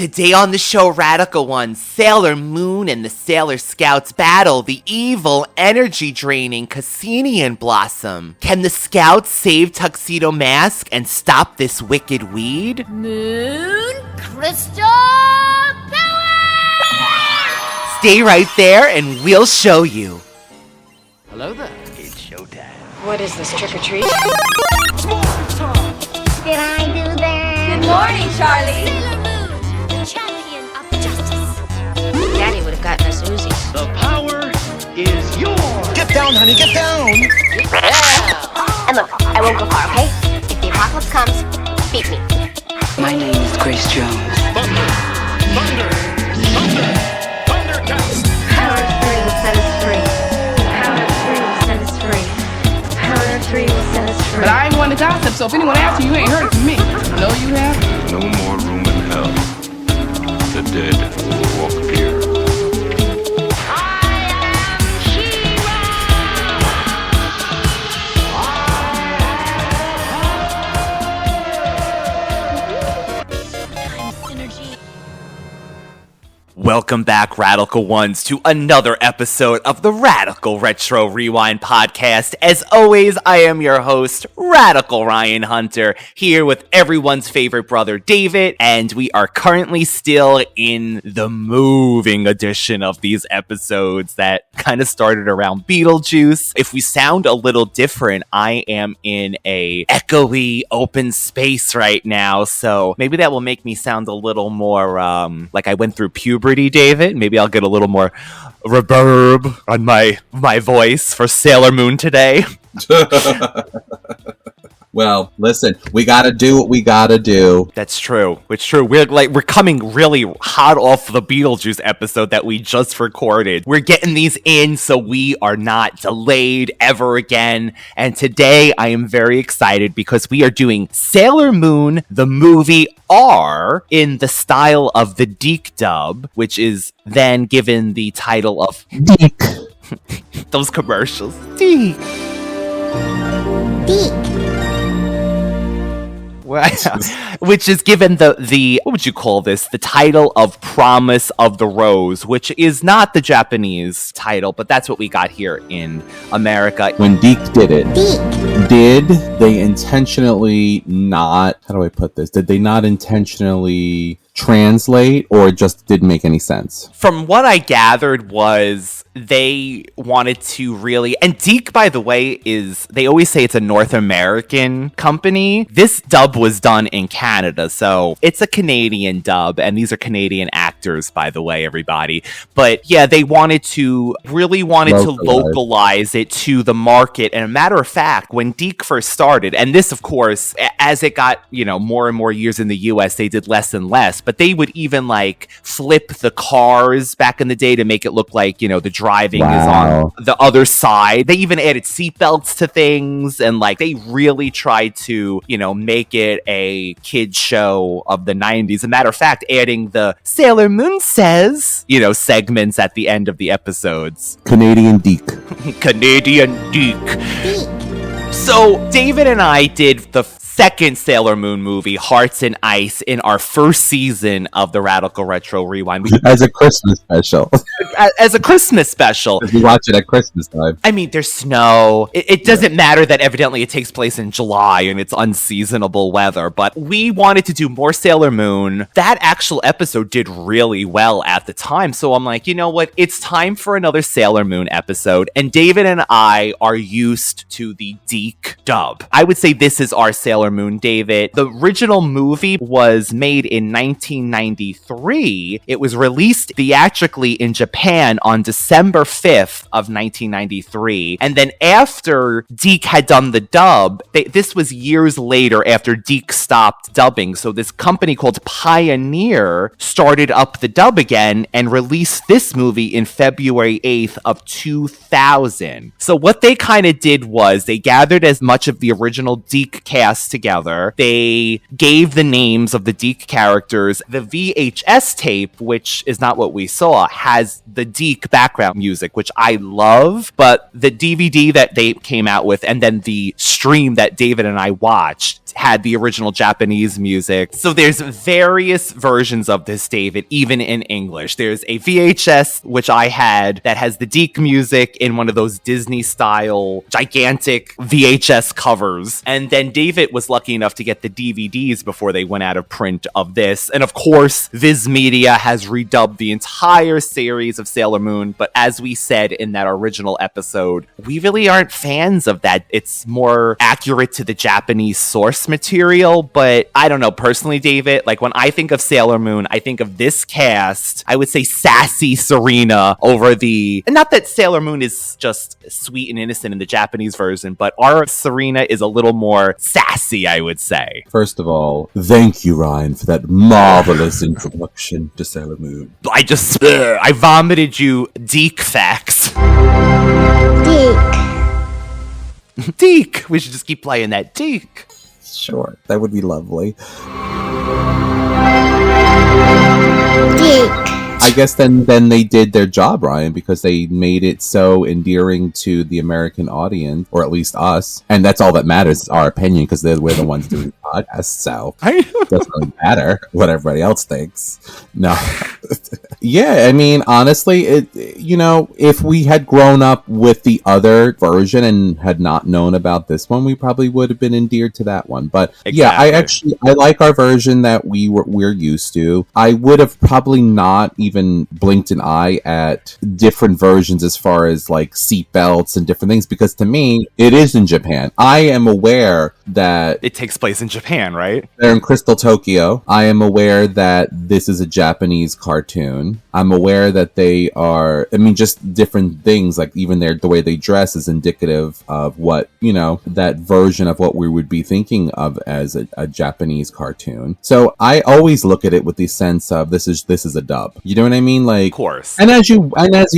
Today on the show, Radical One, Sailor Moon and the Sailor Scouts battle the evil, energy-draining Kisenian Blossom. Can the Scouts save Tuxedo Mask and stop this wicked weed? Moon Crystal Power! Stay right there and we'll show you. Hello there. It's showtime. What is this, trick-or-treat? Did I do that? Good morning, Charlie. Sailor Moon, champion of justice. Daddy would have gotten us Uzis. The power is yours. Get down, honey, get down! And look, I won't go far, okay? If the apocalypse comes, beat me. My name is Grace Jones. Thunder, thunder, thunder, thundercats. Power of 3 will set us free. Power of 3 will set us free. Power of 3 will set us free. But I ain't one to gossip, so if anyone asks you, you ain't heard it from me. No, you have? No more room in hell. The dead walk here. Welcome back, Radical Ones, to another episode of the Radical Retro Rewind podcast. As always, I am your host, Radical Ryan Hunter, here with everyone's favorite brother, David, and we are currently still in the moving edition of these episodes that kind of started around Beetlejuice. If we sound a little different, I am in a echoey open space right now, so maybe that will make me sound a little more like I went through puberty, David. Maybe I'll get a little more reverb on my voice for Sailor Moon today. Well, listen, we gotta do what we gotta do. That's true. It's true. We're coming really hot off the Beetlejuice episode that we just recorded. We're getting these in so we are not delayed ever again. And today I am very excited because we are doing Sailor Moon, the movie R, in the style of the Deke dub, which is then given the title of Deke. Those commercials. Deke. Which is given the what would you call this? The title of Promise of the Rose, which is not the Japanese title, but that's what we got here in America. When Deke did it, did they intentionally not, how do I put this? Did they not intentionally translate, or it just didn't make any sense? From what I gathered was they wanted to really, and Deke, by the way, they always say it's a North American company. This dub was done in Canada, so it's a Canadian dub, and these are Canadian actors, by the way, everybody. But yeah, they wanted to localize it to the market. And a matter of fact, when Deke first started, and this, of course, as it got, more and more years in the US, they did less and less, but they would even flip the cars back in the day to make it look like, the driving is on the other side. They even added seatbelts to things, and they really tried to, make it a kid show of the 90s. As a matter of fact, adding the Sailor Moon says, segments at the end of the episodes. Canadian Deke. Canadian Deke. So David and I did the second Sailor Moon movie, Hearts and Ice, in our first season of the Radical Retro Rewind. As a Christmas special. As a Christmas special. We watch it at Christmas time. I mean, there's snow. It doesn't matter that evidently it takes place in July and it's unseasonable weather, but we wanted to do more Sailor Moon. That actual episode did really well at the time, so I'm like, you know what? It's time for another Sailor Moon episode, and David and I are used to the Deke dub. I would say this is our Sailor Moon, David. The original movie was made in 1993. It was released theatrically in Japan on December 5th of 1993. And then after Deke had done the dub, this was years later after Deke stopped dubbing. So this company called Pioneer started up the dub again and released this movie in February 8th of 2000. So what they kind of did was they gathered as much of the original Deke cast together. They gave the names of the Deke characters. The VHS tape, which is not what we saw, has the Deke background music, which I love, but the DVD that they came out with and then the stream that David and I watched had the original Japanese music. So there's various versions of this, David, even in English. There's a VHS, which I had, that has the Deke music in one of those Disney-style gigantic VHS covers. And then David was lucky enough to get the DVDs before they went out of print of this. And of course, Viz Media has redubbed the entire series of Sailor Moon. But as we said in that original episode, we really aren't fans of that. It's more accurate to the Japanese source material. But I don't know, personally, David, like when I think of Sailor Moon, I think of this cast. I would say sassy Serena over the... And not that Sailor Moon is just sweet and innocent in the Japanese version, but our Serena is a little more sassy, I would say. First of all, thank you, Ryan, for that marvelous introduction to Sailor Moon. I vomited you Deke facts. Deke. Deke! We should just keep playing that Deke. Sure, that would be lovely. Deke. I guess then they did their job, Ryan, because they made it so endearing to the American audience, or at least us. And that's all that matters, is our opinion, because we're the ones doing the podcast, so it doesn't really matter what everybody else thinks. No. Yeah, I mean, honestly, if we had grown up with the other version and had not known about this one, we probably would have been endeared to that one. But exactly. I like our version that we're used to. I would have probably not even blinked an eye at different versions as far as like seatbelts and different things, because to me, it is in Japan. I am aware that it takes place in Japan, right? They're in Crystal Tokyo. I am aware that this is a Japanese cartoon. I'm aware that they are, just different things, like even the way they dress is indicative of what, that version of what we would be thinking of as a Japanese cartoon. So I always look at it with the sense of this is a dub. You know what I mean? Like, of course. And as you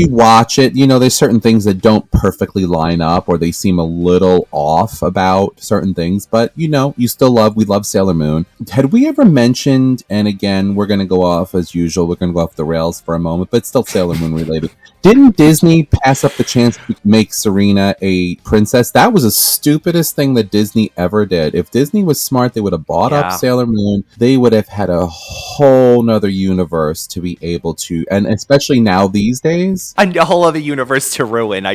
watch it, there's certain things that don't perfectly line up, or they seem a little off about certain things, but we love Sailor Moon. Had we ever mentioned, and again, we're going to go off as usual, we're going to go off the rails for a moment, but still Sailor Moon related. Didn't Disney pass up the chance to make Serena a princess? That was the stupidest thing that Disney ever did. If Disney was smart, they would have bought up Sailor Moon. They would have had a whole nother universe to be able to, and especially now these days. A whole other universe to ruin.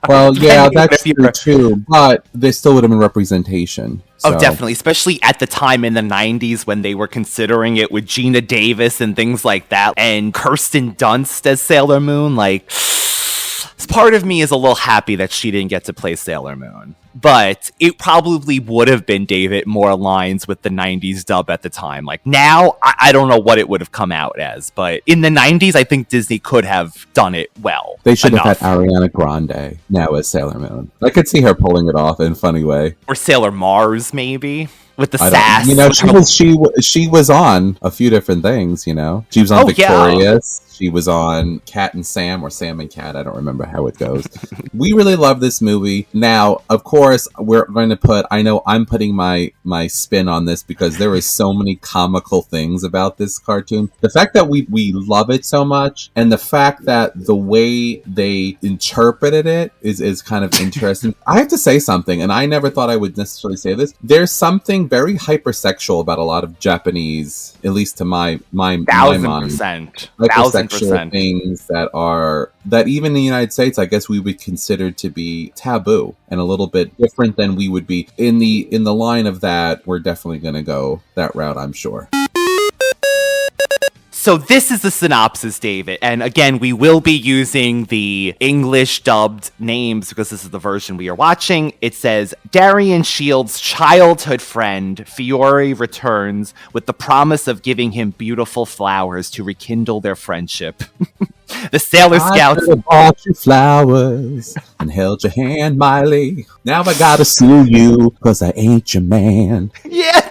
Well, yeah, that's true too, but there still would have been representation. So. Oh, definitely. Especially at the time in the 90s when they were considering it with Gina Davis and things like that. And Kirsten Dunst as Sailor Moon. Like, part of me is a little happy that she didn't get to play Sailor Moon. But it probably would have been, David, more aligns with the 90s dub at the time. Like, now, I don't know what it would have come out as. But in the 90s, I think Disney could have done it well. They should have had Ariana Grande now as Sailor Moon. I could see her pulling it off in a funny way. Or Sailor Mars, maybe. With the sass. She was on a few different things, She was on Victorious. Yeah. She was on Cat and Sam, or Sam and Cat. I don't remember how it goes. We really love this movie. Now, of course, we're going to I'm putting my spin on this because there is so many comical things about this cartoon. The fact that we love it so much, and the fact that the way they interpreted it is kind of interesting. I have to say something, and I never thought I would necessarily say this. There's something very hypersexual about a lot of Japanese, at least to my mind. 1,000%. Hypersexual things that even in the United States, I guess we would consider to be taboo and a little bit different than we would be in the line of that. We're definitely going to go that route, I'm sure. So this is the synopsis, David. And again, we will be using the English dubbed names because this is the version we are watching. It says, Darien Shields' childhood friend, Fiore, returns with the promise of giving him beautiful flowers to rekindle their friendship. The Sailor Scouts... I bought you flowers and held your hand, Miley. Now I gotta sue you because I ain't your man. Yeah,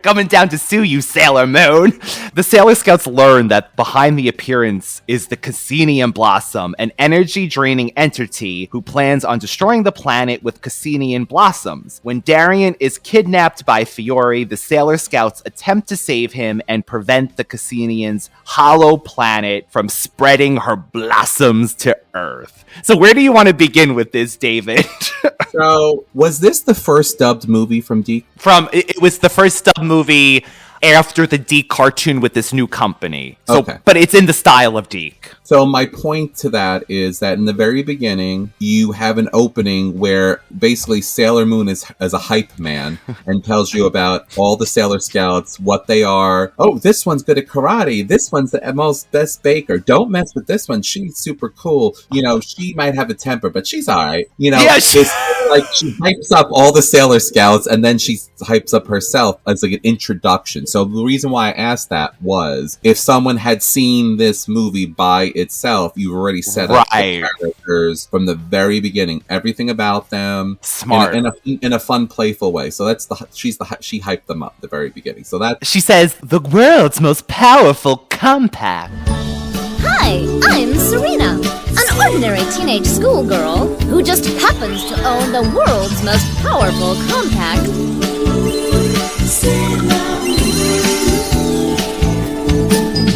Coming down to sue you, Sailor Moon. The Sailor Scouts learn that behind the appearance is the Kisenian Blossom, an energy-draining entity who plans on destroying the planet with Kisenian Blossoms. When Darien is kidnapped by Fiore, the Sailor Scouts attempt to save him and prevent the Kisenian's hollow planet from spreading her blossoms to Earth. So where do you want to begin with this, David? So, was this the first dubbed movie from Deke? It was the first dubbed movie after the Deke cartoon with this new company. So, okay. But it's in the style of Deke. So my point to that is that in the very beginning, you have an opening where basically Sailor Moon is as a hype man and tells you about all the Sailor Scouts, what they are. Oh, this one's good at karate. This one's the most best baker. Don't mess with this one. She's super cool. You know, she might have a temper, but she's all right. You know, like she hypes up all the Sailor Scouts and then she hypes up herself as like an introduction. So the reason why I asked that was if someone had seen this movie by itself, you've already set up the characters from the very beginning, everything about them, smart in a fun, playful way. So that's she hyped them up at the very beginning. So that she says the world's most powerful compact. Hi, I'm Serena, an ordinary teenage schoolgirl who just happens to own the world's most powerful compact.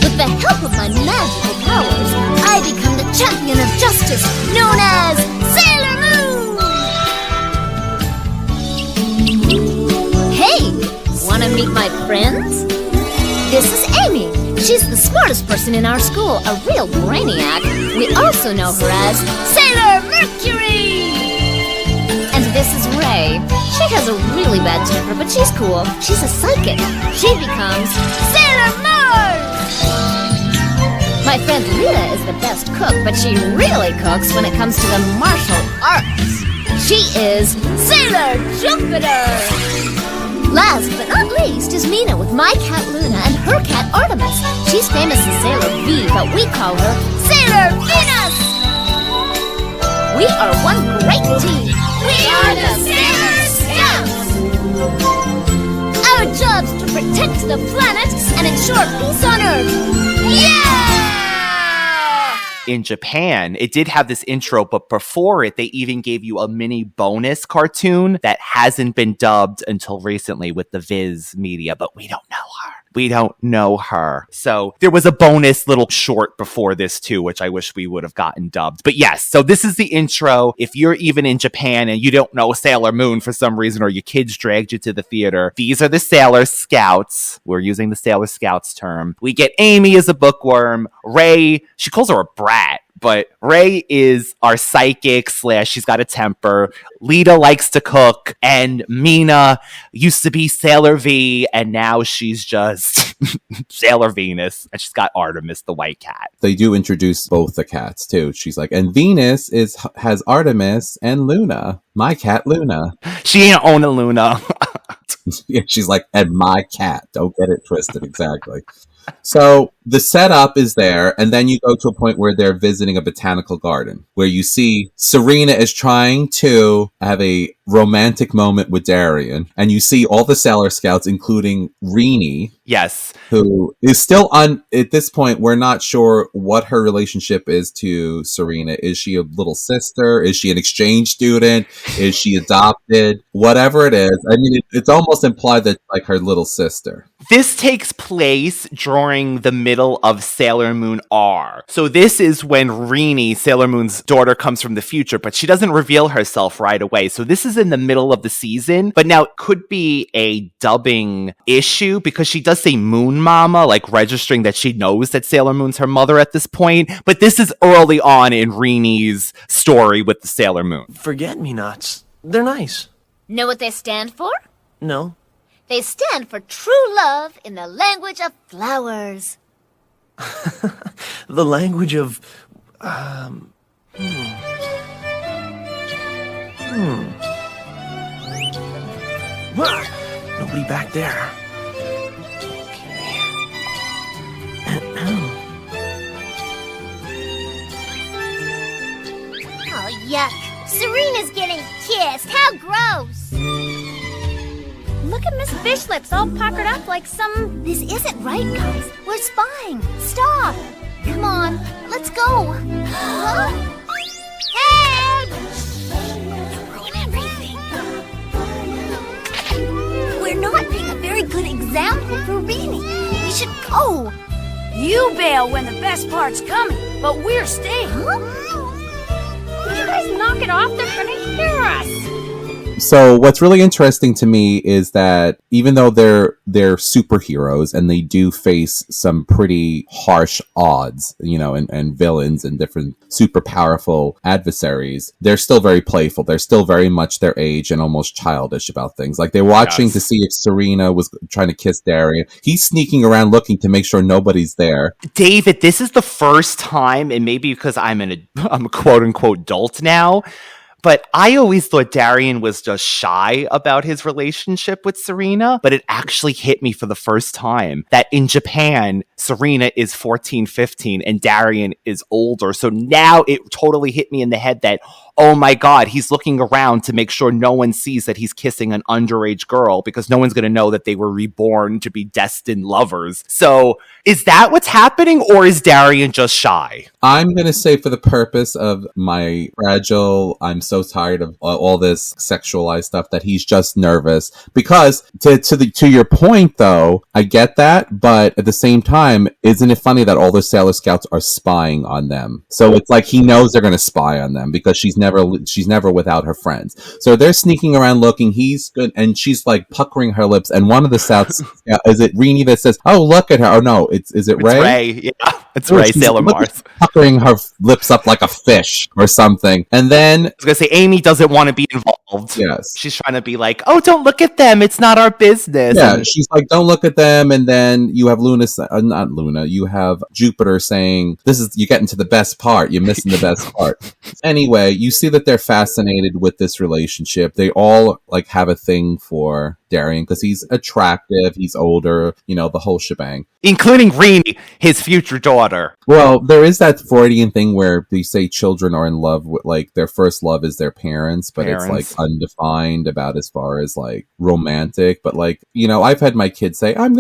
With the help of my magical powers, I become the champion of justice, known as Sailor Moon! Hey, wanna meet my friends? This is Amy. She's the smartest person in our school, a real brainiac. We also know her as Sailor Mercury! And this is Ray. She has a really bad temper, but she's cool. She's a psychic. She becomes Sailor Mars! My friend Rita is the best cook, but she really cooks when it comes to the martial arts. She is Sailor Jupiter! Last but not least is Mina with my cat Luna and her cat Artemis. She's famous as Sailor V, but we call her Sailor Venus! We are one great team! We are the Sailor Scouts! Our job's to protect the planet and ensure peace on Earth! Yeah! In Japan, it did have this intro, but before it, they even gave you a mini bonus cartoon that hasn't been dubbed until recently with the Viz media, but we don't know her. We don't know her. So there was a bonus little short before this too, which I wish we would have gotten dubbed. But yes, so this is the intro. If you're even in Japan and you don't know Sailor Moon for some reason, or your kids dragged you to the theater, these are the Sailor Scouts. We're using the Sailor Scouts term. We get Amy as a bookworm. Ray, she calls her a brat. But Ray is our psychic / she's got a temper. Lita likes to cook. And Mina used to be Sailor V. And now she's just Sailor Venus. And she's got Artemis, the white cat. They do introduce both the cats, too. She's like, and Venus has Artemis and Luna. My cat, Luna. She ain't own a Luna. Yeah, she's like, and my cat. Don't get it twisted. Exactly. So the setup is there, and then you go to a point where they're visiting a botanical garden, where you see Serena is trying to have a romantic moment with Darien, and you see all the Sailor Scouts, including Rini. Yes. Who is still at this point, we're not sure what her relationship is to Serena. Is she a little sister? Is she an exchange student? Is she adopted? Whatever it is. I mean, it's almost implied that like her little sister. This takes place during the middle of Sailor Moon R. So this is when Rini, Sailor Moon's daughter, comes from the future, but she doesn't reveal herself right away. So this is in the middle of the season, but now it could be a dubbing issue because she does say Moon Mama, like registering that she knows that Sailor Moon's her mother at this point. But this is early on in Rini's story with the Sailor Moon. Forget-me-nots. They're nice. Know what they stand for? No. They stand for true love in the language of flowers. The language of... Nobody back there. Oh, yuck. Serena's getting kissed. How gross. Look at famous fish lips all puckered up like some... This isn't right, guys. We're spying. Stop. Come on, let's go. Hey! Ruin everything. We're not being a very good example for Rini. We should go. You bail when the best part's coming, but we're staying. Huh? You guys knock it off, they're gonna hear us. So what's really interesting to me is that even though they're superheroes and they do face some pretty harsh odds, you know, and villains and different super powerful adversaries, they're still very playful. They're still very much their age and almost childish about things. Like they're watching to see if Serena was trying to kiss Darien. He's sneaking around looking to make sure nobody's there. David, this is the first time, and maybe because I'm a quote unquote adult now, but I always thought Darien was just shy about his relationship with Serena, but it actually hit me for the first time that in Japan, Serena is 14, 15, and Darien is older. So now it totally hit me in the head that, oh my God, he's looking around to make sure no one sees that he's kissing an underage girl because no one's going to know that they were reborn to be destined lovers. So is that what's happening, or is Darien just shy? I'm going to say, for the purpose of my fragile, I'm so tired of all this sexualized stuff, that he's just nervous. Because to your point, though, I get that, but at the same time, isn't it funny that all the Sailor Scouts are spying on them? So it's like he knows they're going to spy on them because she's never without her friends. So they're sneaking around looking. He's good, and she's like puckering her lips. And one of the Scouts, is it Rini that says, "Oh, look at her"? Oh no, is it Ray? It's Ray, yeah. It's Ray, Sailor Mars. Puckering her lips up like a fish or something. And then... I was going to say, Amy doesn't want to be involved. Yes. She's trying to be like, oh, don't look at them. It's not our business. Yeah, and she's like, don't look at them. And then you have not Luna, you have Jupiter saying, you're getting to the best part. You're missing the best part. Anyway, you see that they're fascinated with this relationship. They all like have a thing for Darien because he's attractive, he's older, you know, the whole shebang. Including Rini, his future daughter. Well, there is that Freudian thing where they say children are in love with, like, their first love is their parents, but it's like undefined about as far as like romantic. But like, you know, I've had my kids say, I'm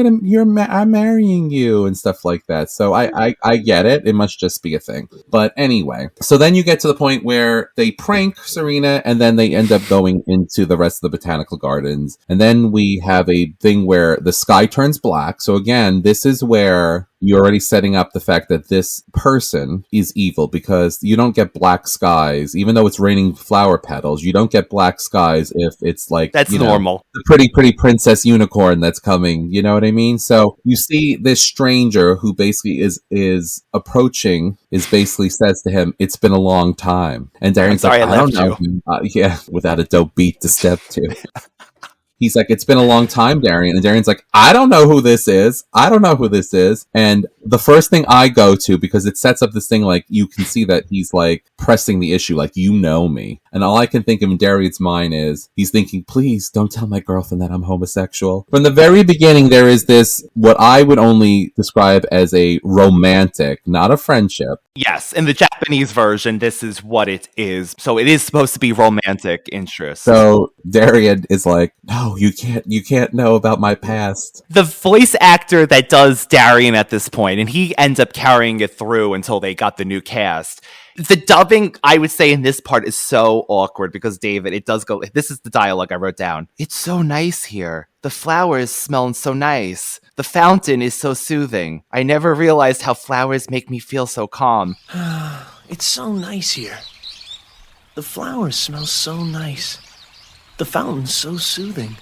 marrying you and stuff like that. So I get it. It must just be a thing. But anyway, so then you get to the point where they prank Serena and then they end up going into the rest of the botanical gardens. And then we have a thing where the sky turns black. So again, this is where you're already setting up the fact that this person is evil, because you don't get black skies, even though it's raining flower petals. You don't get black skies if it's like, that's normal. The pretty princess unicorn that's coming. You know what I mean? So you see this stranger who basically is approaching, basically says to him, "It's been a long time." And Darien's like, I don't know. Yeah, without a dope beat to step to. He's like, "It's been a long time, Darien." And Darien's like, I don't know who this is. And the first thing I go to, because it sets up this thing, like, you can see that he's like pressing the issue, like, you know me. And all I can think of in Darien's mind is he's thinking, please don't tell my girlfriend that I'm homosexual. From the very beginning, there is this, what I would only describe as a romantic, not a friendship. Yes, in the Japanese version, this is what it is. So it is supposed to be romantic interest. So Darien is like, no, you can't know about my past. The voice actor that does Darien at this point, and he ends up carrying it through until they got the new cast. The dubbing, I would say, in this part is so awkward because, David, it does go... This is the dialogue I wrote down. "It's so nice here. The flowers smell so nice. The fountain is so soothing. I never realized how flowers make me feel so calm." It's so nice here. The flowers smell so nice. The fountain's so soothing.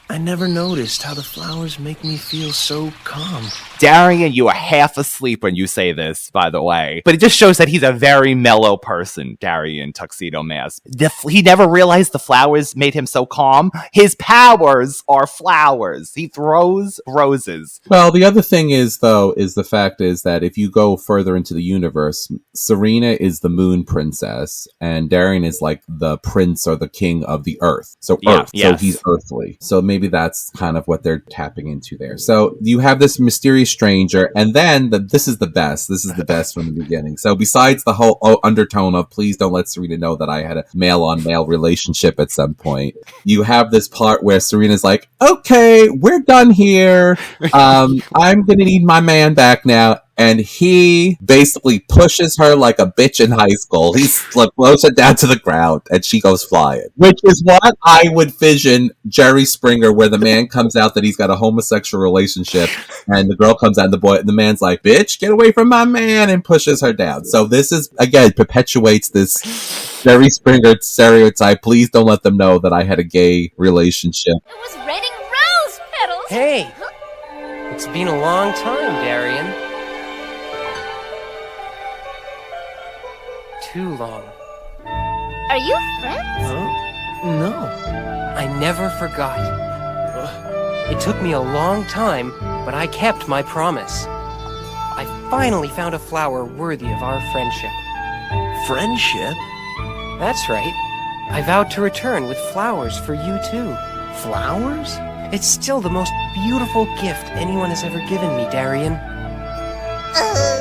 I never noticed how the flowers make me feel so calm. Darien, you are half asleep when you say this, by the way. But it just shows that he's a very mellow person, Darien Tuxedo Mask. He never realized the flowers made him so calm. His powers are flowers. He throws roses. Well, the other thing is, though, is the fact is that if you go further into the universe, Serena is the moon princess, and Darien is like the prince or the king of the earth. So Earth. Yes. So he's earthly. So maybe maybe that's kind of what they're tapping into there. So you have this mysterious stranger, and then this is the best. This is the best from the beginning. So besides the whole undertone of please don't let Serena know that I had a male-on-male relationship at some point, you have this part where Serena's like, okay, we're done here. I'm going to need my man back now. And he basically pushes her like a bitch in high school. He blows her down to the ground, and she goes flying. Which is what I would vision Jerry Springer, where the man comes out that he's got a homosexual relationship, and the girl comes out, and the man's like, bitch, get away from my man, and pushes her down. So this is, again, perpetuates this Jerry Springer stereotype. Please don't let them know that I had a gay relationship. It was raining rose petals! Hey! It's been a long time, Darien. Too long. Are you friends? Huh? No. I never forgot. It took me a long time, but I kept my promise. I finally found a flower worthy of our friendship. Friendship? That's right. I vowed to return with flowers for you too. Flowers? It's still the most beautiful gift anyone has ever given me, Darien.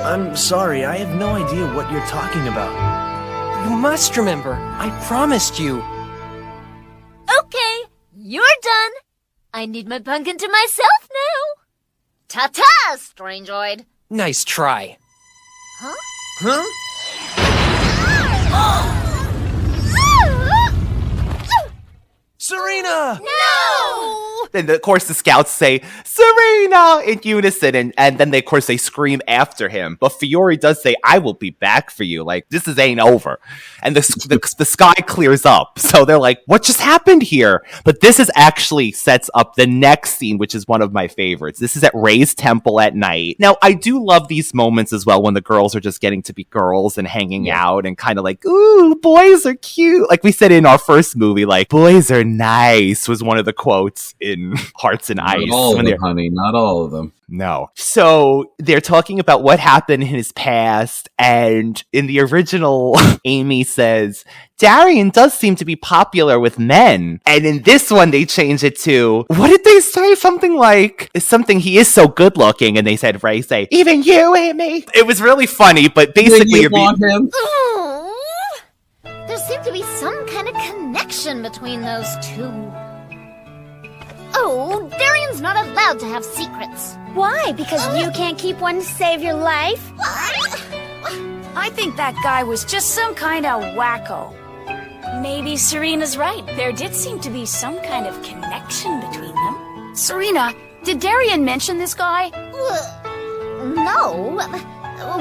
I'm sorry, I have no idea what you're talking about. You must remember, I promised you. Okay, you're done. I need my pumpkin to myself now. Ta-ta, strangeoid. Nice try. Huh? Huh? Serena! No! And of course the scouts say, Serena, in unison, and then of course they scream after him. But Fiore does say, I will be back for you. Like, this ain't over. And the sky clears up. So they're like, what just happened here? But this is actually sets up the next scene, which is one of my favorites. This is at Ray's temple at night. Now, I do love these moments as well when the girls are just getting to be girls and hanging out and kind of like, ooh, boys are cute. Like we said in our first movie, like, boys are nice was one of the quotes in Hearts and Ice. Not all of them, honey. Not all of them. No. So they're talking about what happened in his past, and in the original, Amy says, Darien does seem to be popular with men. And in this one, they change it to, what did they say? Something like, he is so good looking. And they said, Ray say, even you, Amy. It was really funny, but basically you want him? There seemed to be some kind of connection between those two. Oh, Darien's not allowed to have secrets. Why? Because you can't keep one to save your life? I think that guy was just some kind of wacko. Maybe Serena's right. There did seem to be some kind of connection between them. Serena, did Darien mention this guy? No.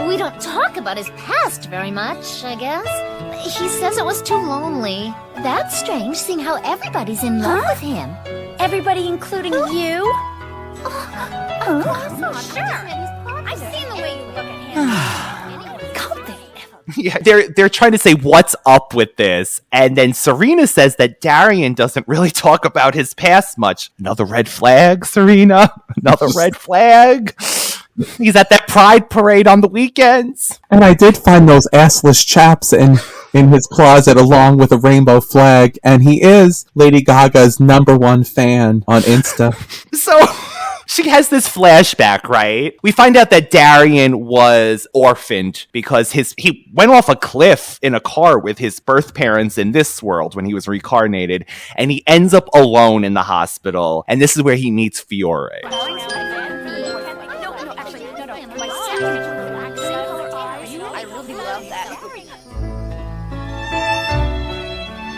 We don't talk about his past very much, I guess. He says it was too lonely. That's strange, seeing how everybody's in love with him. Everybody, including you? Sure. I've seen the way you look at him. Can't they? Yeah, they're trying to say what's up with this, and then Serena says that Darien doesn't really talk about his past much. Another red flag, Serena. Another red flag. He's at that pride parade on the weekends. And I did find those assless chaps in his closet along with a rainbow flag, and he is Lady Gaga's #1 fan on Insta. So she has this flashback, right? We find out that Darien was orphaned because he went off a cliff in a car with his birth parents in this world when he was reincarnated, and he ends up alone in the hospital, and this is where he meets Fiore.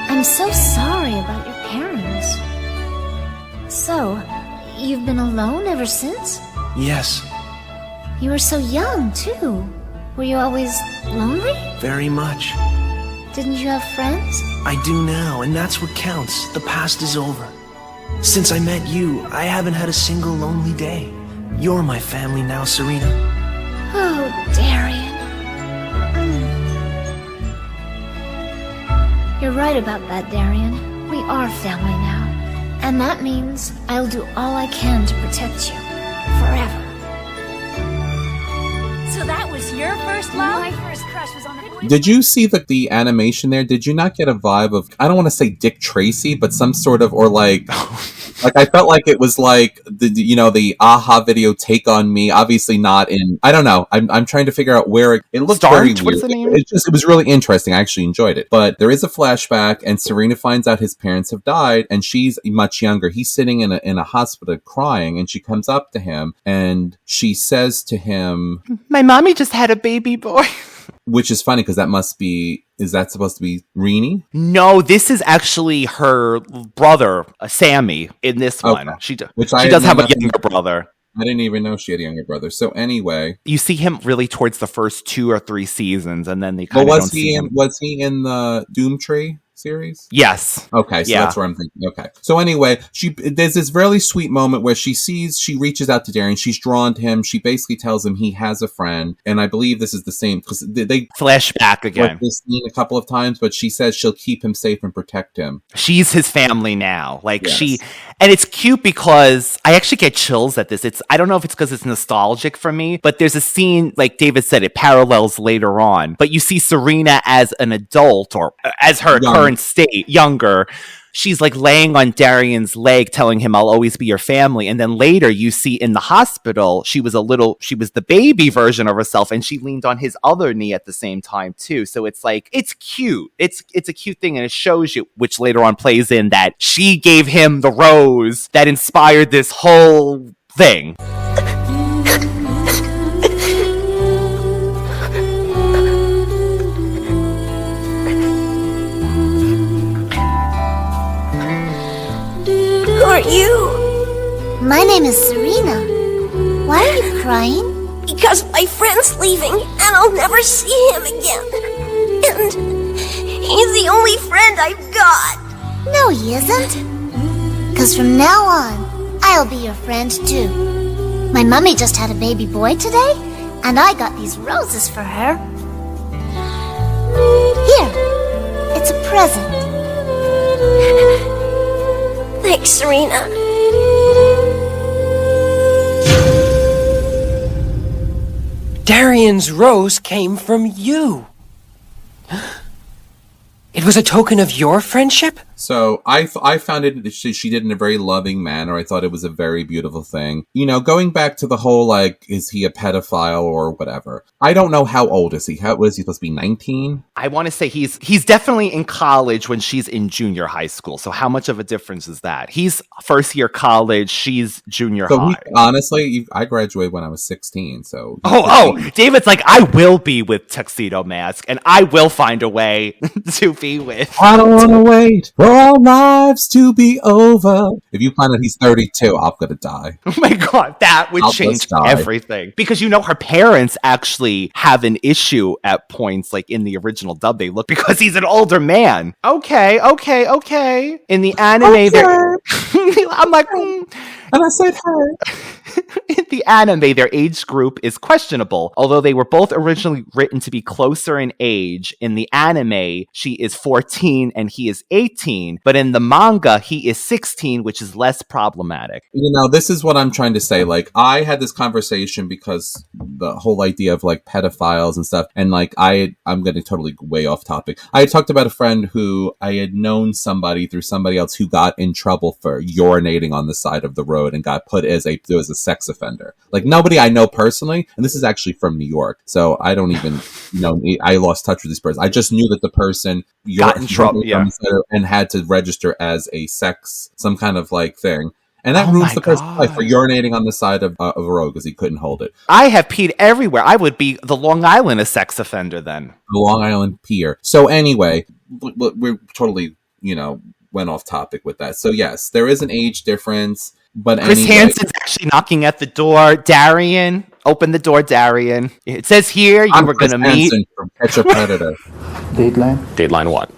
I'm so sorry about your parents. So, you've been alone ever since? Yes. You were so young, too. Were you always lonely? Very much. Didn't you have friends? I do now, and that's what counts. The past is over. Since I met you, I haven't had a single lonely day. You're my family now, Serena. Oh, Darien. You're right about that, Darien. We are family now. And that means I'll do all I can to protect you. Forever. So that was your first first love? My first crush was on the... Did you see the animation there? Did you not get a vibe of, I don't want to say Dick Tracy, but some sort of, or like I felt like it was like the AHA video Take on Me. Obviously not in, I don't know. I'm trying to figure out where it looked very weird. What's the name? It was really interesting. I actually enjoyed it. But there is a flashback, and Serena finds out his parents have died, and she's much younger. He's sitting in a hospital crying, and she comes up to him and she says to him, "My mommy just had a baby boy." Which is funny because is that supposed to be Rini? No, this is actually her brother, Sammy, in this one. She does have a younger brother. I didn't even know she had a younger brother. So anyway, you see him really towards the first 2 or 3 seasons, and then they kind of don't see him. Was he in the Doomtree series? Yes. Okay, so that's where I'm thinking. Okay. So anyway, there's this really sweet moment where she reaches out to Darien, she's drawn to him, she basically tells him he has a friend, and I believe this is the same, because they flashback again. This scene a couple of times, but she says she'll keep him safe and protect him. She's his family now. And it's cute because I actually get chills at this. I don't know if it's because it's nostalgic for me, but there's a scene, like David said, it parallels later on, but you see Serena as an adult, or as her current state, younger. She's like laying on Darien's leg, telling him, "I'll always be your family." And then later you see in the hospital, she was the baby version of herself, and she leaned on his other knee at the same time too. So it's like, it's cute. It's a cute thing, and it shows you, which later on plays in, that she gave him the rose that inspired this whole thing. Who are you? My name is Serena. Why are you crying? Because my friend's leaving and I'll never see him again. And he's the only friend I've got. No, he isn't. Because from now on, I'll be your friend too. My mummy just had a baby boy today, and I got these roses for her. Here, it's a present. Thanks, Serena. Darien's rose came from you. It was a token of your friendship? So I found it that she did in a very loving manner. I thought it was a very beautiful thing. You know, going back to the whole, like, is he a pedophile or whatever? I don't know how old is he. What is he supposed to be, 19? I want to say he's definitely in college when she's in junior high school. So how much of a difference is that? He's first year college, she's junior high. Honestly, I graduated when I was 16, so... David's like, I will be with Tuxedo Mask, and I will find a way to be with... I don't want to wait for our lives to be over. If you find out he's 32, I'm gonna die. Oh my god, that would change everything. Because her parents actually have an issue at points, like in the original dub, they look, because he's an older man. Okay. In the anime, I'm like, And I said, hey. In the anime, their age group is questionable. Although they were both originally written to be closer in age, in the anime, she is 14 and he is 18. But in the manga, he is 16, which is less problematic. You know, this is what I'm trying to say. Like, I had this conversation because the whole idea of, like, pedophiles and stuff. And, like, I'm going to totally way off topic. I had talked about a friend who I had known somebody through somebody else who got in trouble for urinating on the side of the road and got put as a sex offender. Like, nobody I know personally, and this is actually from New York, so I don't even know. I lost touch with this person. I just knew that the person got in trouble, and had to register as a sex, some kind of like thing. And that ruins the person's life for urinating on the side of a road because he couldn't hold it. I have peed everywhere. I would be the Long Island a sex offender then. The Long Island peer. So anyway, we're totally, went off topic with that. So yes, there is an age difference. But Chris Hansen's actually knocking at the door. Darien, open the door, Darien. It says here you were going to meet... from Catch a Predator. Deadline? Deadline what?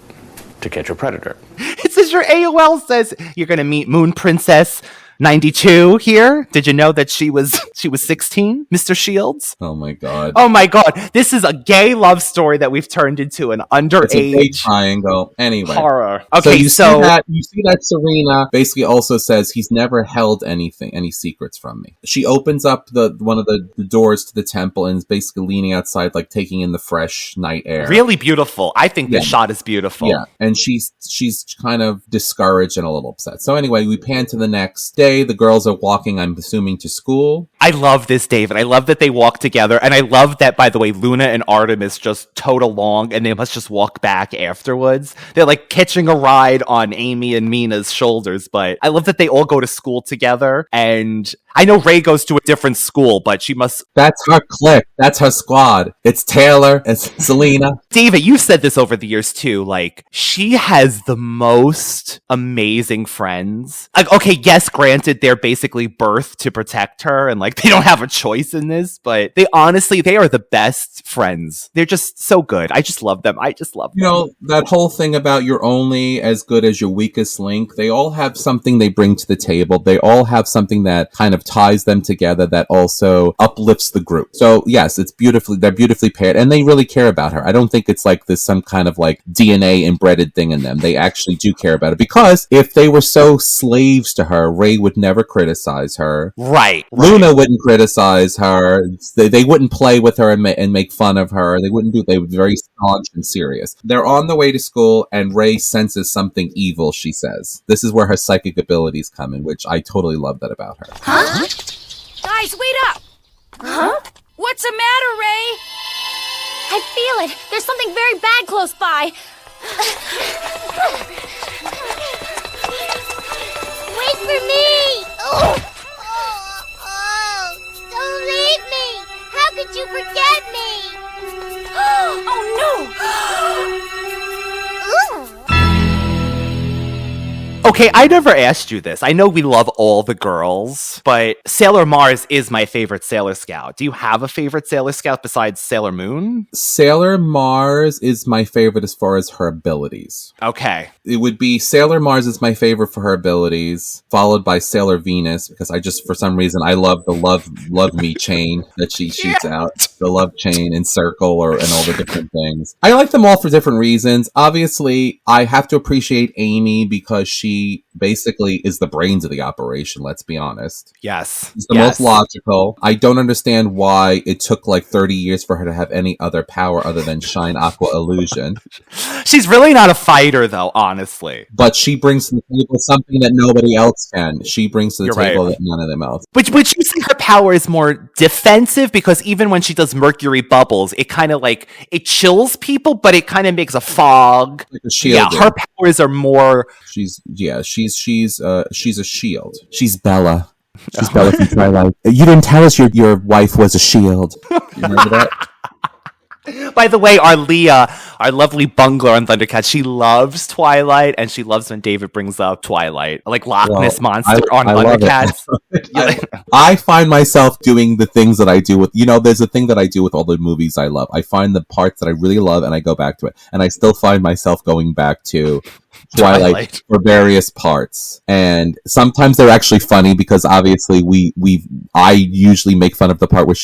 To catch a predator. It says your AOL says you're going to meet Moon Princess 92 here. Did you know that she was 16, Mr. Shields? Oh my god. Oh my god. This is a gay love story that we've turned into an underage it's a gay triangle. Anyway. Horror. Okay, Okay, you see that Serena basically also says he's never held any secrets from me. She opens up one of the doors to the temple and is basically leaning outside, like taking in the fresh night air. Really beautiful. I think this shot is beautiful. Yeah, and she's kind of discouraged and a little upset. So anyway, we pan to the next day. The girls are walking, I'm assuming, to school. I love this, David. I love that they walk together. And I love that, by the way, Luna and Artemis just tote along and they must just walk back afterwards. They're like catching a ride on Amy and Mina's shoulders. But I love that they all go to school together. And I know Ray goes to a different school, but she must... That's her clique. That's her squad. It's Taylor. It's Selena. David, you've said this over the years too. Like, she has the most amazing friends. Like, okay, yes, granted, they're basically birthed to protect her and like they don't have a choice in this, but they are the best friends. They're just so good. I just love them. You know, that whole thing about you're only as good as your weakest link, they all have something they bring to the table. They all have something that kind of ties them together that also uplifts the group. So yes, they're beautifully paired and they really care about her. I don't think it's like this some kind of like DNA embedded thing in them. They actually do care about her, because if they were so slaves to her, Ray would never criticize her. Right. Luna wouldn't criticize her. They wouldn't play with her and make fun of her. They would be very staunch and serious. They're on the way to school and Ray senses something evil, she says. This is where her psychic abilities come in, which I totally love that about her. Huh? Guys, wait up! Huh? What's the matter, Ray? I feel it. There's something very bad close by. Wait for me! Don't leave me! How could you forget me? Oh no! Okay, I never asked you this. I know we love all the girls, but Sailor Mars is my favorite Sailor Scout. Do you have a favorite Sailor Scout besides Sailor Moon? Sailor Mars is my favorite as far as her abilities. Okay. It would be Sailor Mars is my favorite for her abilities, followed by Sailor Venus, because I just, for some reason, I love the love me chain that she shoots out. The love chain and circle and all the different things. I like them all for different reasons. Obviously, I have to appreciate Amy because she basically is the brains of the operation, let's be honest. Yes. She's the most logical. I don't understand why it took like 30 years for her to have any other power other than Shine Aqua Illusion. She's really not a fighter, though, honestly. But she brings to the table something that nobody else can. She brings to the table that none of them else. Would you say her power is more defensive? Because even when she does Mercury bubbles, it kind of like, it chills people, but it kind of makes a fog. Like a shield. Yeah, her powers are more... She's a shield. She's Bella. She's Bella from Twilight. You didn't tell us your wife was a shield. You remember that? By the way, our Leah, our lovely bungler on Thundercats, she loves Twilight, and she loves when David brings up Twilight, like Loch Ness Monster on Thundercats. I find myself doing the things that I do with, there's a thing that I do with all the movies I love. I find the parts that I really love, and I go back to it. And I still find myself going back to Twilight for various parts. And sometimes they're actually funny, because obviously I usually make fun of the part where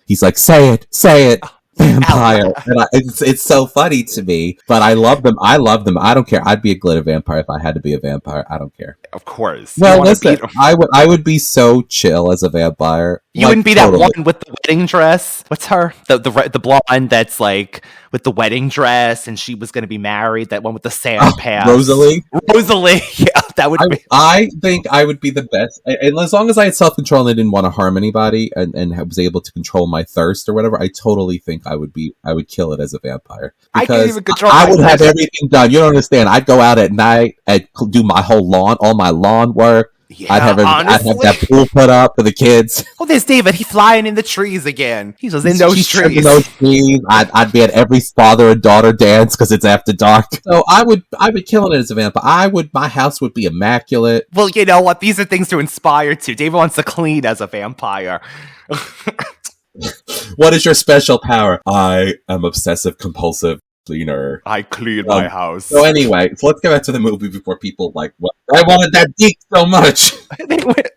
he's like, say it. Vampire. And it's so funny to me, but I love them. I don't care. I'd be a glitter vampire if I had to be a vampire. I don't care. Of course. Well, listen, I would be so chill as a vampire. You wouldn't be that one with the wedding dress. What's her? The blonde that's like with the wedding dress, and she was going to be married. That one with the sand pass. Rosalie. Yeah, that would be. I think I would be the best, and as long as I had self control and I didn't want to harm anybody, and was able to control my thirst or whatever. I totally think I would kill it as a vampire, because I can't even control. I would have everything done. You don't understand. I'd go out at night and do my whole lawn, all my lawn work. Yeah, I'd have that pool put up for the kids. Oh, there's David. He's flying in the trees again. He's just in those trees. I'd be at every father and daughter dance because it's after dark. So I would kill it as a vampire. My house would be immaculate. Well, you know what? These are things to inspire to. David wants to clean as a vampire. What is your special power? I am obsessive compulsive. Cleaner. I clean my house. So anyway, so let's get back to the movie before people like, what? I wanted that deke so much.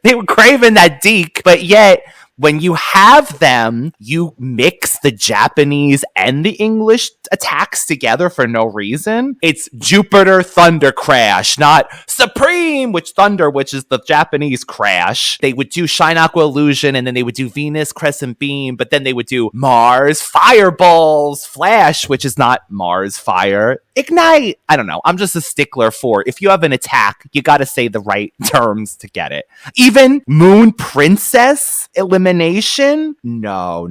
They were craving that deke, but yet when you have them, you mix the Japanese and the English attacks together for no reason. It's Jupiter Thunder Crash, not Supreme, which is the Japanese crash. They would do Shine Aqua Illusion, and then they would do Venus Crescent Beam, but then they would do Mars Fireballs Flash, which is not Mars Fire. Ignite! I don't know. I'm just a stickler for if you have an attack, you gotta say the right terms to get it. Even Moon Princess elimination? No.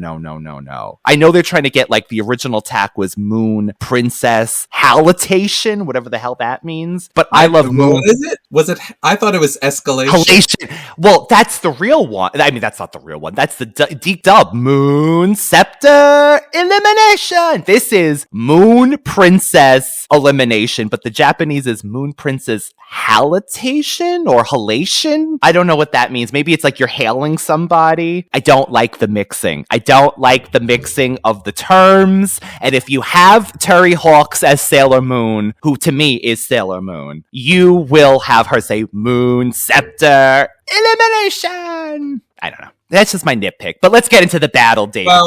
I know they're trying to get like the original attack was Moon Princess Halitation, whatever the hell that means. But I love Moon. What is it? Was it? I thought it was Escalation. Halation. Well, that's the real one. I mean, that's not the real one. That's the deep dub. Moon Scepter Elimination. This is Moon Princess Elimination, but the Japanese is Moon Princess Halitation or Halation. I don't know what that means. Maybe it's like you're hailing somebody. I don't like the mixing. I don't like the mixing of the terms. And if you have Terry Hawks as Sailor Moon, who to me is Sailor Moon, you will have her say Moon Scepter Elimination. I don't know. That's just my nitpick. But let's get into the battle, Dave. Well,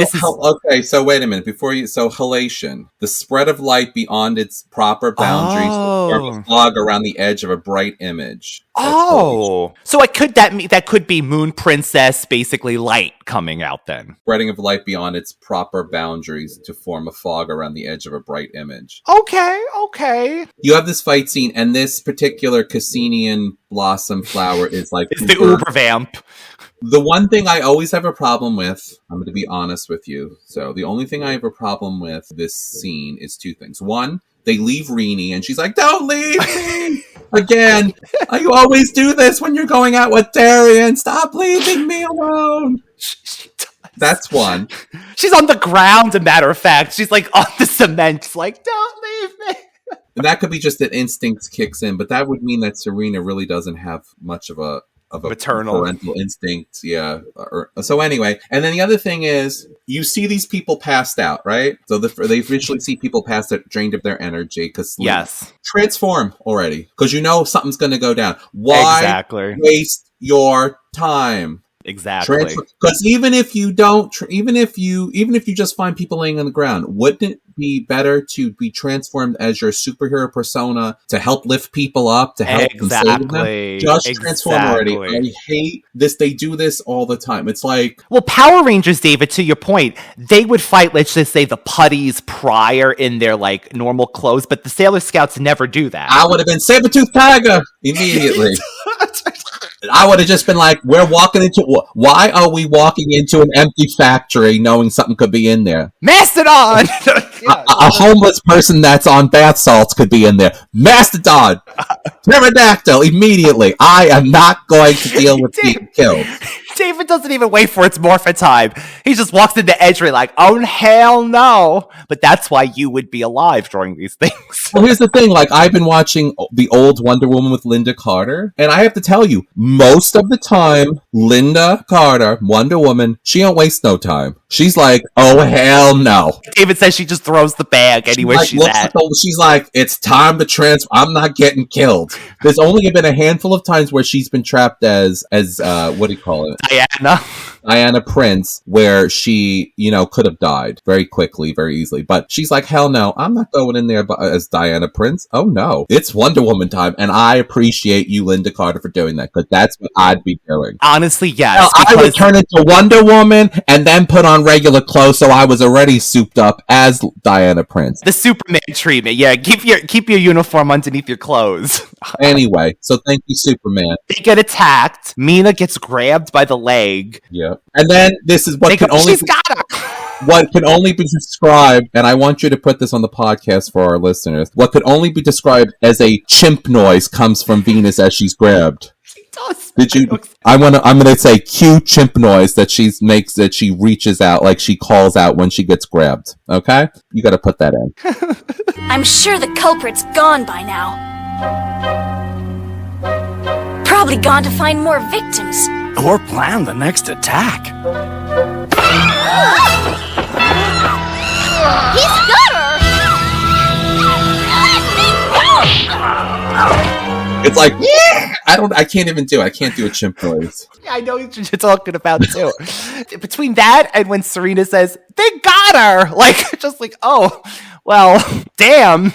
okay, so wait a minute. So halation, the spread of light beyond its proper boundaries, or a fog around the edge of a bright image. So that could be Moon Princess, basically light coming out then. Spreading of light beyond its proper boundaries to form a fog around the edge of a bright image. Okay. You have this fight scene, and this particular Kisenian Blossom flower is like... It's the uber vamp. The one thing I always have a problem with, I'm going to be honest with you. So the only thing I have a problem with this scene is two things. One, they leave Rini and she's like, don't leave me! Again, you always do this when you're going out with Darien. Stop leaving me alone. She does. That's one. She's on the ground, a matter of fact. She's like on the cement, like, don't leave me. And that could be just that instinct kicks in, but that would mean that Serena really doesn't have much of a maternal parental instinct. Yeah. So anyway, and then the other thing is you see these people passed out, right? So they visually see people passed out, drained of their energy because yes, transform already because you know something's going to go down. Why waste your time? Exactly. Because even if you just find people laying on the ground, wouldn't it be better to be transformed as your superhero persona to help lift people up, to help them save them? Just transform already. I hate this. They do this all the time. It's like... Well, Power Rangers, David, to your point, they would fight, let's just say, the putties prior in their, like, normal clothes, but the Sailor Scouts never do that. I would have been Sabertooth Tiger immediately. I would have just been like, why are we walking into an empty factory knowing something could be in there? Mastodon! A homeless person that's on bath salts could be in there. Mastodon! Pterodactyl, immediately. I am not going to deal with being killed. David doesn't even wait for its morphin time. He just walks into entry like, oh, hell no. But that's why you would be alive during these things. Well, here's the thing. Like, I've been watching the old Wonder Woman with Linda Carter, and I have to tell you, most of the time, Linda Carter, Wonder Woman, she don't waste no time. She's like, oh, hell no. David says she just throws the bag anywhere she's at. She's like, it's time to transfer. I'm not getting killed. There's only been a handful of times where she's been trapped as what do you call it? Diana Prince, where she, could have died very quickly, very easily. But she's like, hell no, I'm not going in there as Diana Prince. Oh no, it's Wonder Woman time. And I appreciate you, Linda Carter, for doing that, because that's what I'd be doing. Honestly, yes. I would turn into Wonder Woman and then put on regular clothes so I was already souped up as Diana Prince. The Superman treatment. Yeah, keep your uniform underneath your clothes. Anyway, so thank you, Superman. They get attacked. Mina gets grabbed by the leg. Yeah. And then this is what can only be described, and I want you to put this on the podcast for our listeners, what could only be described as a chimp noise comes from Venus as she's grabbed. She does. I'm gonna say cue chimp noise that she makes, that she reaches out, like she calls out when she gets grabbed. Okay? You gotta put that in. I'm sure the culprit's gone by now. Probably gone to find more victims. Or plan the next attack. He's got her! It's like, yeah! I can't even do it. I can't do a chimp noise. Yeah, I know what you're talking about too. Between that and when Serena says, they got her! Like, just like, oh, well, damn.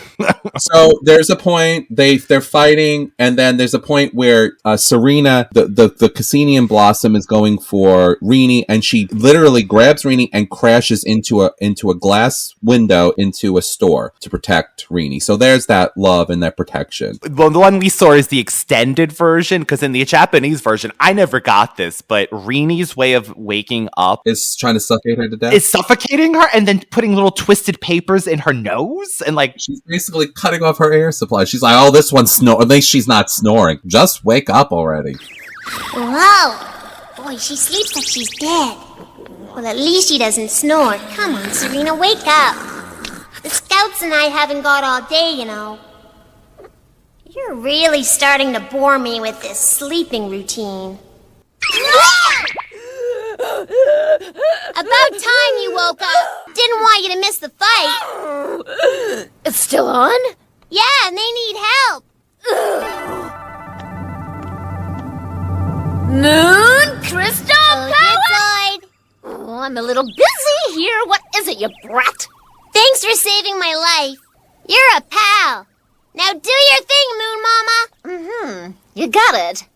So there's a point, they're fighting, and then there's a point where Serena, the Kisenian Blossom, is going for Rini, and she literally grabs Rini and crashes into a glass window into a store to protect Rini. So there's that love and that protection. Well, the one we saw is the extended version, because in the Japanese version, I never got this, but Rini's way of waking up is trying to suffocate her to death. Is suffocating her and then putting little twisted papers in her nose, and like she's basically cutting off her air supply. She's like, oh, this one's snoring. At least she's not snoring. Just wake up already. Whoa! Boy, she sleeps like she's dead. Well, at least she doesn't snore. Come on, Serena, wake up. The scouts and I haven't got all day, you know. You're really starting to bore me with this sleeping routine. About time you woke up. Didn't want you to miss the fight. It's still on? Yeah, and they need help. Moon crystal power? Oh, I'm a little busy here. What is it, you brat? Thanks for saving my life. You're a pal. Now do your thing, Moon Mama. Mm-hmm. You got it.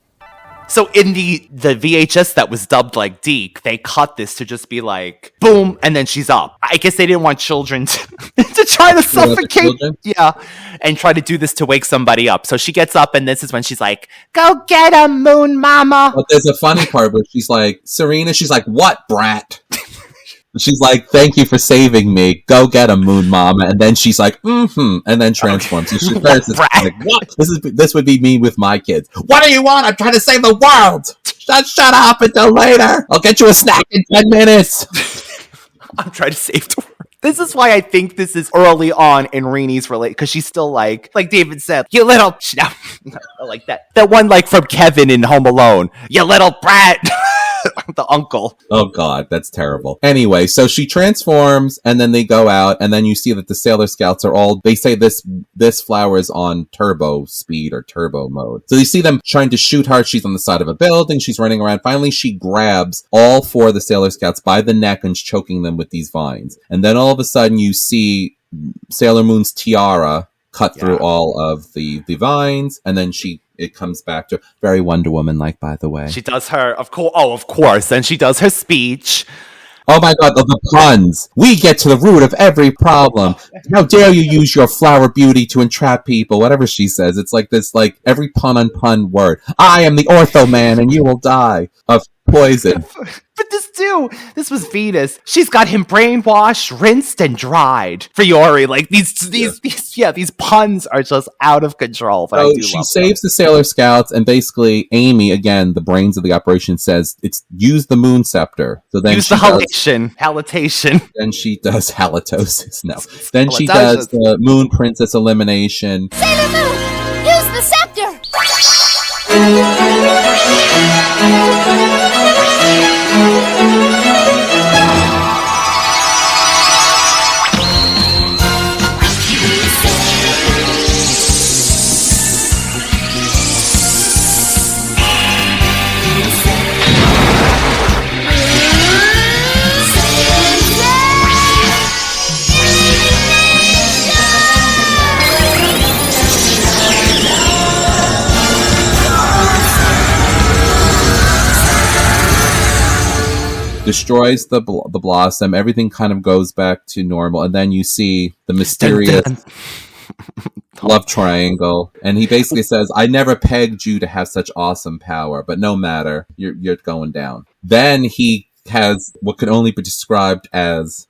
So in the VHS that was dubbed like Deke, they cut this to just be like, boom, and then she's up. I guess they didn't want children to try to suffocate. Yeah, and try to do this to wake somebody up. So she gets up, and this is when she's like, go get him, Moon Mama. But there's a funny part where she's like, Serena, she's like, what, brat? She's like, thank you for saving me. Go get him, Moon Mama. And then she's like, and then transforms. Okay. So she first is like, what? This would be me with my kids. What do you want? I'm trying to save the world. Shut up until later. I'll get you a snack in 10 minutes. I'm trying to save the world. This is why I think this is early on in Rini's relate, because she's still like David said, you little, like that one like from Kevin in Home Alone, you little brat. The uncle. Oh god, that's terrible. Anyway, so she transforms, and then they go out, and then you see that the Sailor Scouts are all, they say this flower is on turbo speed or turbo mode. So you see them trying to shoot her. She's on the side of a building, she's running around. Finally, she grabs all four of the Sailor Scouts by the neck and is choking them with these vines. And then all of a sudden you see Sailor Moon's tiara cut through all of the vines, and then it comes back to very Wonder Woman-like, by the way. She does her, of course, and she does her speech. Oh my god, the puns. We get to the root of every problem. How dare you use your flower beauty to entrap people, whatever she says. It's like this, like, every pun on pun word. I am the Ortho Man, and you will die of poison. But this was Venus. She's got him brainwashed, rinsed, and dried. Fiore, like these puns are just out of control. But so she saves the Sailor Scouts, and basically Amy, again, the brains of the operation, says it's use the moon scepter. So then use the halitation. Then she does halitosis. No. Then she does the Moon Princess elimination. Sailor Moon, use the scepter. Destroys the blossom. Everything kind of goes back to normal, and then you see the mysterious love triangle, and he basically says, I never pegged you to have such awesome power, but no matter, you're going down. Then he has what could only be described as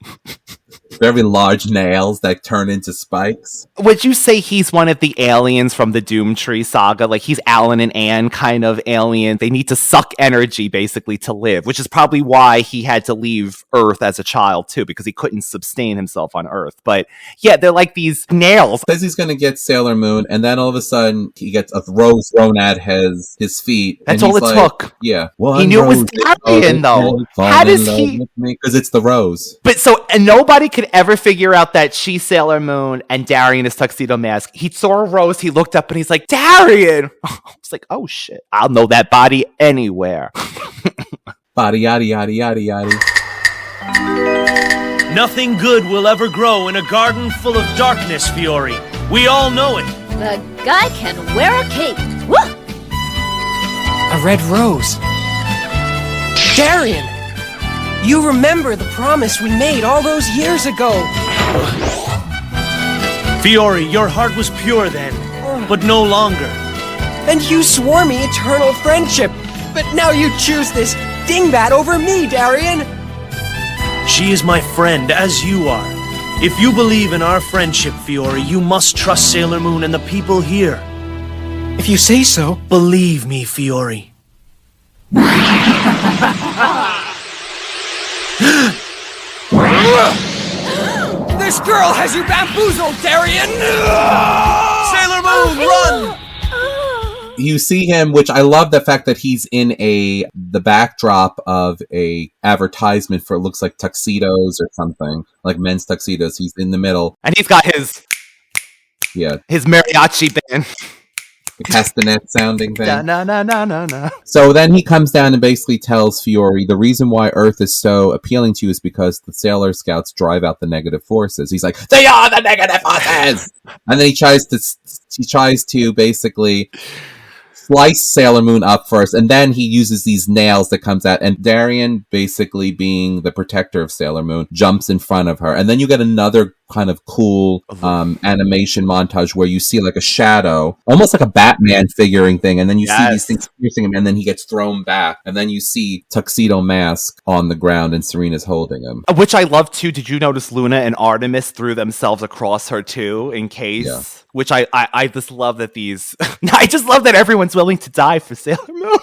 very large nails that turn into spikes. Would you say he's one of the aliens from the Doomtree saga? Like he's Alan and Anne kind of alien. They need to suck energy basically to live, which is probably why he had to leave Earth as a child too, because he couldn't sustain himself on Earth. But yeah, they're like these nails. Says he's going to get Sailor Moon, and then all of a sudden he gets a rose thrown at his feet. That's all it took. Yeah. He knew it was Darien though. How does he? Because it's the rose. But so, and nobody anybody could ever figure out that she's Sailor Moon and Darien is Tuxedo Mask, he saw a rose, he looked up and he's like, Darien! It's like, oh shit, I'll know that body anywhere. Body yaddy yaddy yaddy yaddy. Nothing good will ever grow in a garden full of darkness, Fiore. We all know it. The guy can wear a cape. Woo! A red rose. Darien! You remember the promise we made all those years ago. Fiore, your heart was pure then, but no longer. And you swore me eternal friendship. But now you choose this dingbat over me, Darien. She is my friend, as you are. If you believe in our friendship, Fiore, you must trust Sailor Moon and the people here. If you say so. Believe me, Fiore. This girl has you bamboozled, Darien! Sailor Moon, run! You see him, which I love the fact that he's in the backdrop of a advertisement for, it looks like tuxedos or something, like men's tuxedos. He's in the middle. And he's got his mariachi band. The castanet sounding thing. Na. So then he comes down and basically tells Fiore the reason why Earth is so appealing to you is because the Sailor Scouts drive out the negative forces. He's like, they are the negative forces! And then he tries to basically slice Sailor Moon up first, and then he uses these nails that comes out, and Darien, basically being the protector of Sailor Moon, jumps in front of her. And then you get another kind of cool animation montage where you see like a shadow, almost like a Batman figuring thing, and then you see these things piercing him, and then he gets thrown back, and then you see Tuxedo Mask on the ground, and Serena's holding him. Which I love too. Did you notice Luna and Artemis threw themselves across her too, in case? Yeah. Which I just love that I just love that everyone's willing to die for Sailor Moon.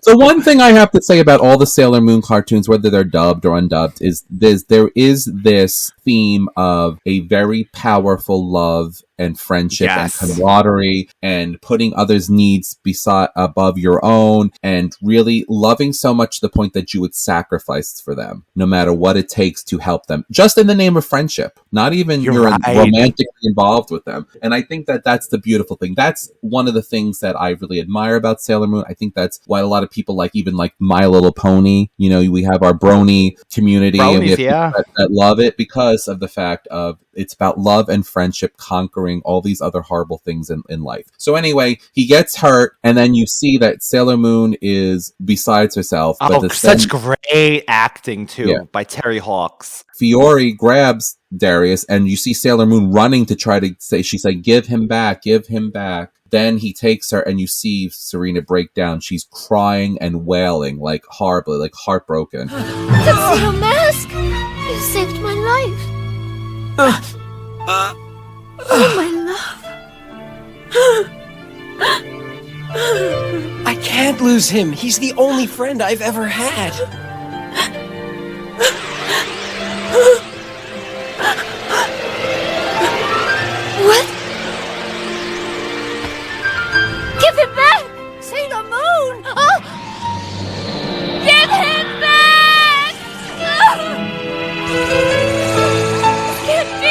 So one thing I have to say about all the Sailor Moon cartoons, whether they're dubbed or undubbed, is there is this theme of a very powerful love and friendship and camaraderie and putting others' needs above your own and really loving so much to the point that you would sacrifice for them, no matter what it takes to help them, just in the name of friendship, not even you're romantically involved with them. And I think that that's the beautiful thing. That's one of the things that I really admire about Sailor Moon. I think that's why a lot of people even like My Little Pony. You know, we have our brony community and we have people that love it because of the fact of it's about love and friendship conquering all these other horrible things in life. So anyway, he gets hurt, and then you see that Sailor Moon is besides herself. Such great acting, too, by Terry Hawks. Fiore grabs Darius, and you see Sailor Moon running to try to say, she's like, give him back, give him back. Then he takes her, and you see Serena break down. She's crying and wailing, like horribly, like heartbroken. Tuxedo Mask! You saved my life! Oh, my love. I can't lose him. He's the only friend I've ever had. What? Give him back! Sailor Moon! Oh! Give him back! This can't be!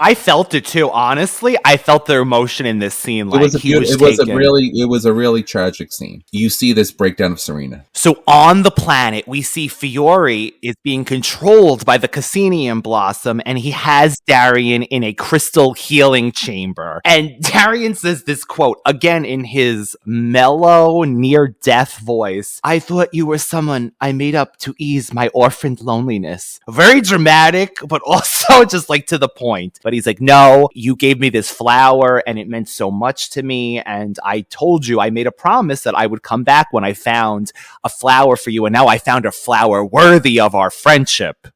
I felt it too. Honestly, I felt the emotion in this scene. Like it was a really tragic scene. You see this breakdown of Serena. So on the planet, we see Fiore is being controlled by the Kisenian Blossom, and he has Darien in a crystal healing chamber. And Darien says this quote again in his mellow, near-death voice: "I thought you were someone I made up to ease my orphaned loneliness." Very dramatic, but also just like to the point. But he's like, no, you gave me this flower and it meant so much to me. And I told you, I made a promise that I would come back when I found a flower for you. And now I found a flower worthy of our friendship.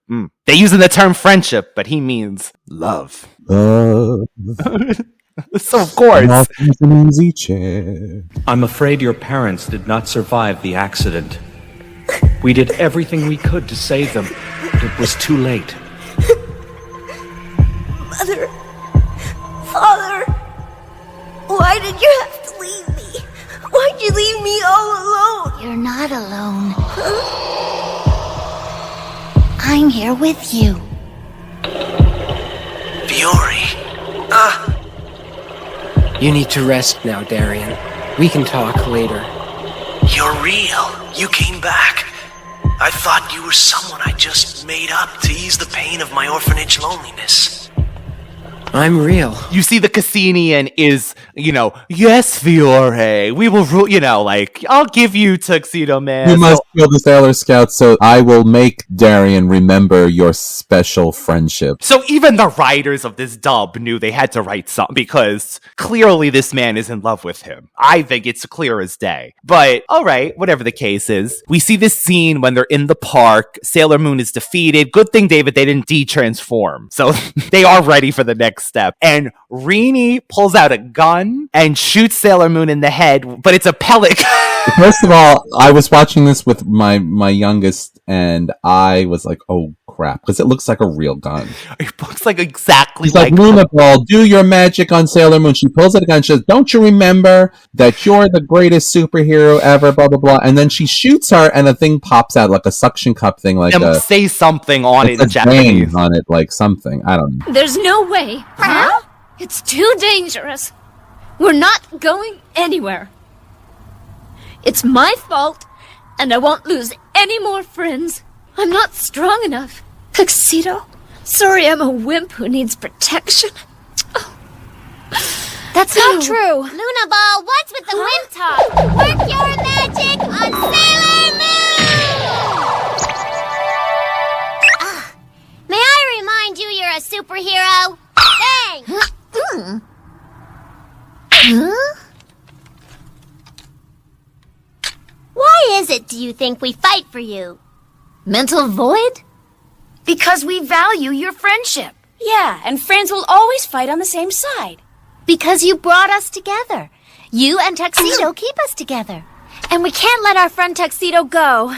They using the term friendship, but he means love. So of course. An easy chair. I'm afraid your parents did not survive the accident. We did everything we could to save them, but it was too late. Mother, Father, why did you have to leave me? Why'd you leave me all alone? You're not alone. I'm here with you. Fiore. You need to rest now, Darien. We can talk later. You're real. You came back. I thought you were someone I just made up to ease the pain of my orphanage loneliness. I'm real. You see, the Kisenian is, yes, Fiore, we will rule, I'll give you Tuxedo Man. You must kill the Sailor Scout, so I will make Darien remember your special friendship. So even the writers of this dub knew they had to write something, because clearly this man is in love with him. I think it's clear as day. But, alright, whatever the case is. We see this scene when they're in the park. Sailor Moon is defeated. Good thing, David, they didn't de-transform. So they are ready for the next step. And Rini pulls out a gun and shoots Sailor Moon in the head, but it's a pellet. First of all, I was watching this with my youngest, and I was like, oh crap, because it looks like a real gun. It looks like exactly She's like Luna Ball, do your magic on Sailor Moon. She pulls out a gun, she says, don't you remember that you're the greatest superhero ever, blah, blah, blah. And then she shoots her, and a thing pops out, like a suction cup thing, like say something on it in Japanese. On it, like something. I don't know. There's no way. Huh? It's too dangerous. We're not going anywhere. It's my fault, and I won't lose any more friends. I'm not strong enough. Tuxedo? Sorry, I'm a wimp who needs protection. Oh. That's not true. Luna Ball, what's with the wind talk? Work your magic on Sailor Moon! May I remind you you're a superhero? Thanks! Why is it, do you think, we fight for you? Mental void? Because we value your friendship. Yeah, and friends will always fight on the same side. Because you brought us together. You and Tuxedo keep us together. And we can't let our friend Tuxedo go.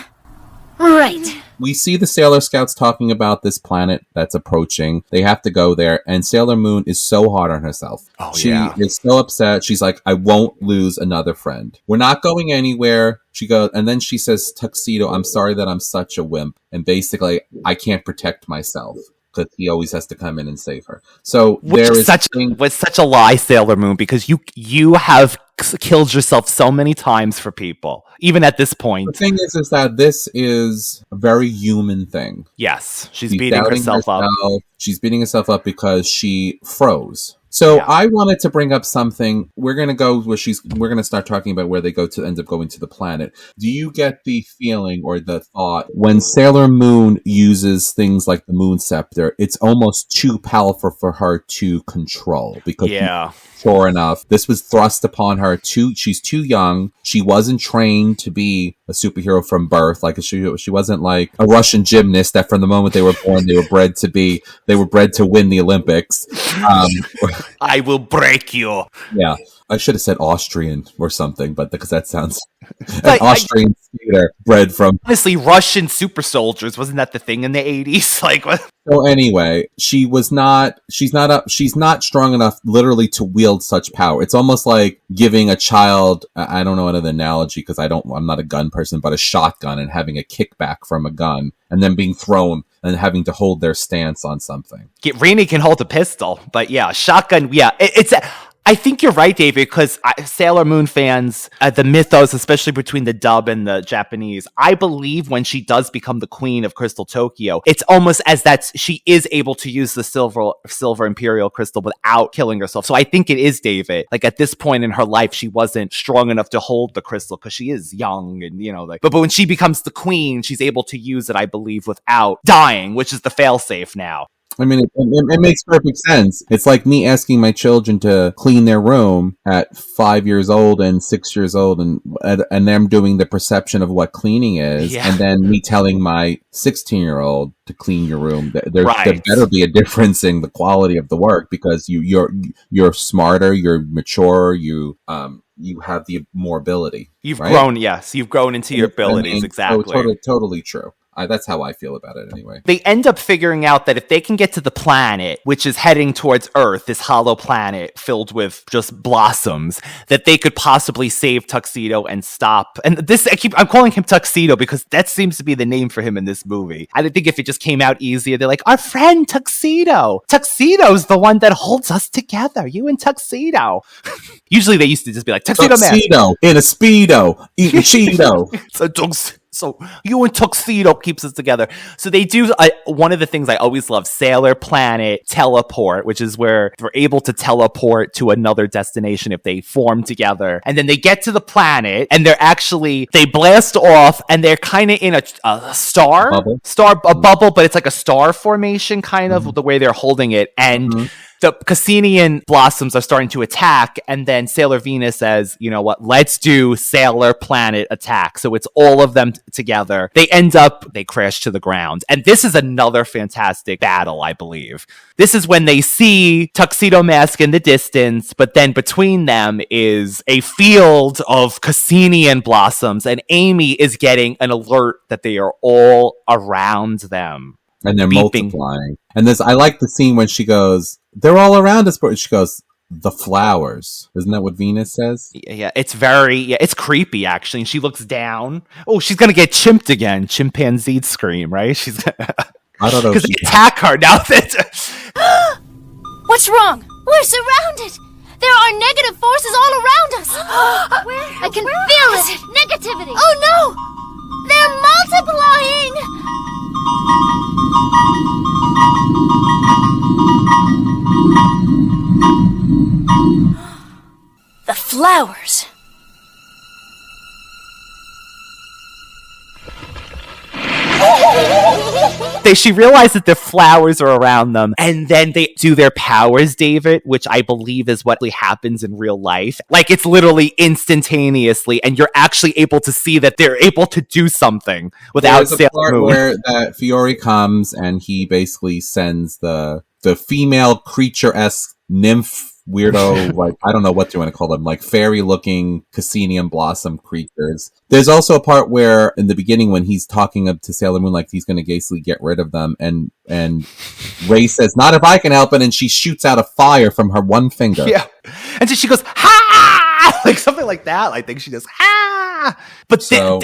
Right. We see the Sailor Scouts talking about this planet that's approaching. They have to go there, and Sailor Moon is so hard on herself. She is so upset. She's like, I won't lose another friend. We're not going anywhere. She goes, and then she says, Tuxedo, I'm sorry that I'm such a wimp. And basically, I can't protect myself, because he always has to come in and save her. So which there is such a lie, Sailor Moon, because you have killed yourself so many times for people, even at this point. The thing is that this is a very human thing. Yes, she's beating herself up. She's beating herself up because she froze. So I wanted to bring up something. We're going to go where we're going to start talking about where they end up going to the planet. Do you get the feeling or the thought when Sailor Moon uses things like the Moon Scepter, it's almost too powerful for her to control? Because sure enough, this was thrust upon her. She's too young. She wasn't trained to be a superhero from birth. Like she wasn't like a Russian gymnast that from the moment they were born, they were bred to win the Olympics. I will break you. Yeah. I should have said Austrian or something, but because that sounds an Austrian skater bred from honestly Russian super soldiers. Wasn't that the thing in the 80s? Like what? So anyway, she's not strong enough literally to wield such power. It's almost like giving a child, I don't know another analogy because I'm not a gun person, but a shotgun and having a kickback from a gun and then being thrown and having to hold their stance on something. Rini can hold a pistol, but yeah, shotgun, I think you're right, David, because Sailor Moon fans, the mythos, especially between the dub and the Japanese, I believe when she does become the queen of Crystal Tokyo, it's almost as that she is able to use the silver Imperial Crystal without killing herself. So I think it is, David. Like at this point in her life, she wasn't strong enough to hold the crystal because she is young and, but when she becomes the queen, she's able to use it, I believe, without dying, which is the failsafe now. I mean, it makes perfect sense. It's like me asking my children to clean their room at 5 years old and 6 years old, and them doing the perception of what cleaning is, and then me telling my 16-year-old to clean your room. There better be a difference in the quality of the work, because you're smarter, you're mature, you have the more ability. You've grown, yes. You've grown into your abilities, exactly. Totally true. That's how I feel about it anyway. They end up figuring out that if they can get to the planet, which is heading towards Earth, this hollow planet filled with just blossoms, that they could possibly save Tuxedo and stop. And this, I'm calling him Tuxedo because that seems to be the name for him in this movie. I think if it just came out easier, they're like, our friend Tuxedo. Tuxedo's the one that holds us together. You and Tuxedo. Usually they used to just be like, Tuxedo in a Speedo, eating Cheeto. So you and Tuxedo keeps us together. So they do one of the things I always love, Sailor Planet Teleport, which is where they're able to teleport to another destination if they form together. And then they get to the planet and they blast off and they're kind of in a star, a bubble, but it's like a star formation kind of the way they're holding it. And the Kisenian Blossoms are starting to attack, and then Sailor Venus says, you know what, let's do Sailor Planet attack. So it's all of them together. They crash to the ground. And this is another fantastic battle, I believe. This is when they see Tuxedo Mask in the distance, but then between them is a field of Kisenian Blossoms, and Amy is getting an alert that they are all around them. And they're multiplying. And I like the scene when she goes, they're all around us, but she goes, the flowers. Isn't that what Venus says? Yeah, it's creepy, actually. And she looks down. Oh, she's going to get chimped again. Chimpanzee scream, right? I don't know. Because they attack her now. What's wrong? We're surrounded. There are negative forces all around us. I can feel it. Negativity. Oh no! They're multiplying! The flowers. She realizes that the flowers are around them, and then they do their powers, David, which I believe is what happens in real life. Like, it's literally instantaneously, and you're actually able to see that they're able to do something without Sailor Moon. There's a part where that Fiore comes, and he basically sends the female creature-esque nymph weirdo, like, I don't know what you want to call them, like fairy-looking Kisenian Blossom creatures. There's also a part where, in the beginning, when he's talking up to Sailor Moon, like he's going to basically get rid of them, and Ray says, not if I can help it, and she shoots out a fire from her one finger. Yeah. And so she goes, ha! Like something like that. I think she does, ha! But so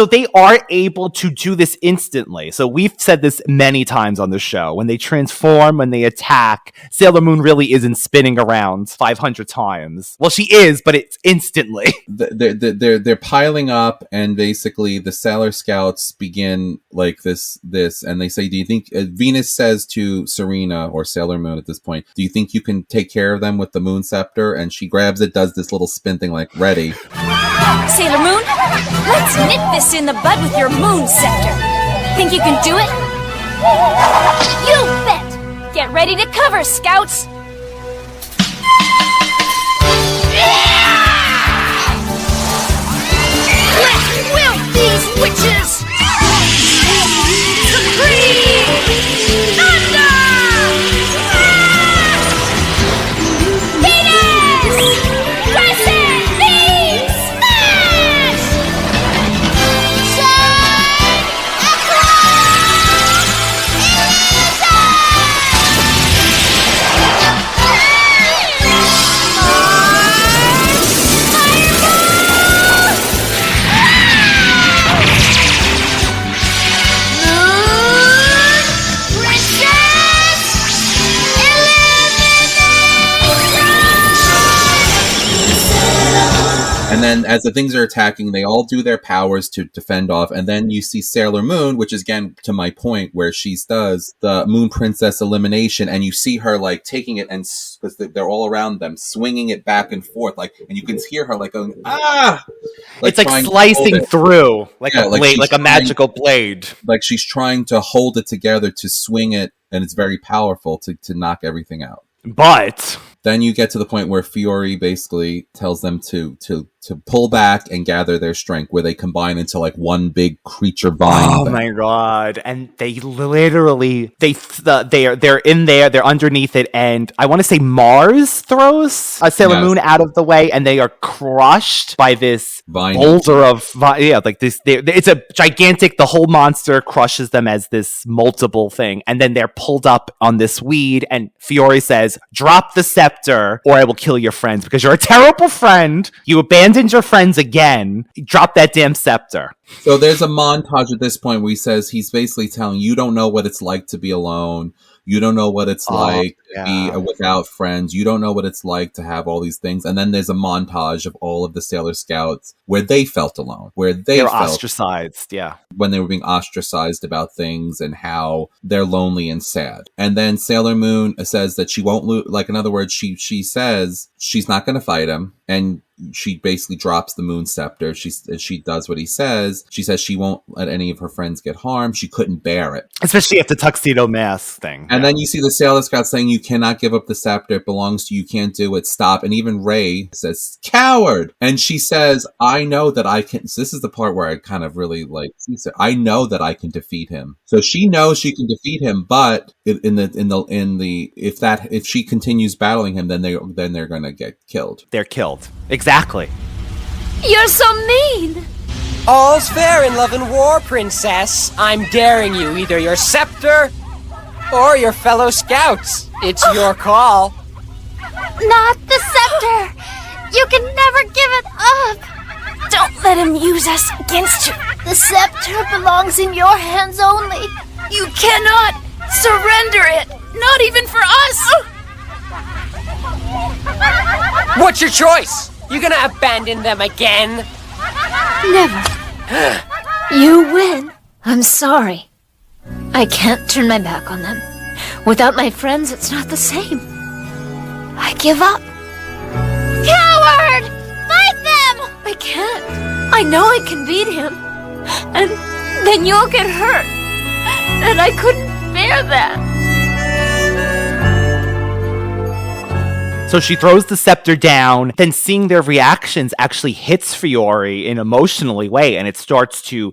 they are able to do this instantly. So we've said this many times on the show. When they transform, when they attack, Sailor Moon really isn't spinning around 500 times. Well, she is, but it's instantly. They're piling up, and basically the Sailor Scouts begin like this, and they say, do you think, Venus says to Serena, or Sailor Moon at this point, do you think you can take care of them with the Moon Scepter? And she grabs it, does this little spin thing like, ready. Sailor Moon, let's nip this in the bud with your Moon Scepter. Think you can do it? You bet! Get ready to cover, Scouts! Let's wilt these witches! Supreme! Thunder! Venus! Crescent! Beam! Smash! Shine! Eclipse! And then as the things are attacking, they all do their powers to defend off. And then you see Sailor Moon, which is, again, to my point, where she does the Moon Princess elimination. And you see her, like, taking it, and because they're all around them, swinging it back and forth. Like, and you can hear her, like, going, ah! Like, it's like slicing through, like a blade, like a magical blade. Like she's trying to hold it together to swing it and it's very powerful to knock everything out. But then you get to the point where Fiore basically tells them to pull back and gather their strength, where they combine into like one big creature vine. Oh my god! And they literally they're in there, they're underneath it, and I want to say Mars throws Sailor Moon out of the way, and they are crushed by this boulder of like this. It's a gigantic. The whole monster crushes them as this multiple thing, and then they're pulled up on this weed. And Fiore says, "Drop the scepter, or I will kill your friends because you're a terrible friend. You abandoned your friends again. Drop that damn scepter." So there's a montage at this point where he says he's basically telling you don't know what it's like to be alone. You don't know what it's like to be without friends. You don't know what it's like to have all these things. And then there's a montage of all of the Sailor Scouts where they felt alone, where they were ostracized. Yeah. When they were being ostracized about things and how they're lonely and sad. And then Sailor Moon says that she won't lose. Like, in other words, she says she's not going to fight him. And she basically drops the moon scepter. She does what he says. She says she won't let any of her friends get harmed. She couldn't bear it. Especially after the tuxedo mask thing. And then you see the Sailor Scouts saying, you cannot give up the scepter. It belongs to you. You can't do it. Stop. And even Ray says, coward. And she says, I know that I can. So this is the part where I kind of really like, I know that I can defeat him. So she knows she can defeat him, but if she continues battling him, then they're going to get killed. They're killed. Exactly. You're so mean! All's fair in love and war, princess. I'm daring you, either your scepter or your fellow scouts. It's your call. Not the scepter! You can never give it up! Don't let him use us against you! The scepter belongs in your hands only. You cannot surrender it! Not even for us! What's your choice? You gonna abandon them again? Never. You win. I'm sorry. I can't turn my back on them. Without my friends, it's not the same. I give up. Coward! Fight them! I can't. I know I can beat him. And then you'll get hurt. And I couldn't bear that. So she throws the scepter down, then seeing their reactions actually hits Fiore in an emotionally way, and it starts to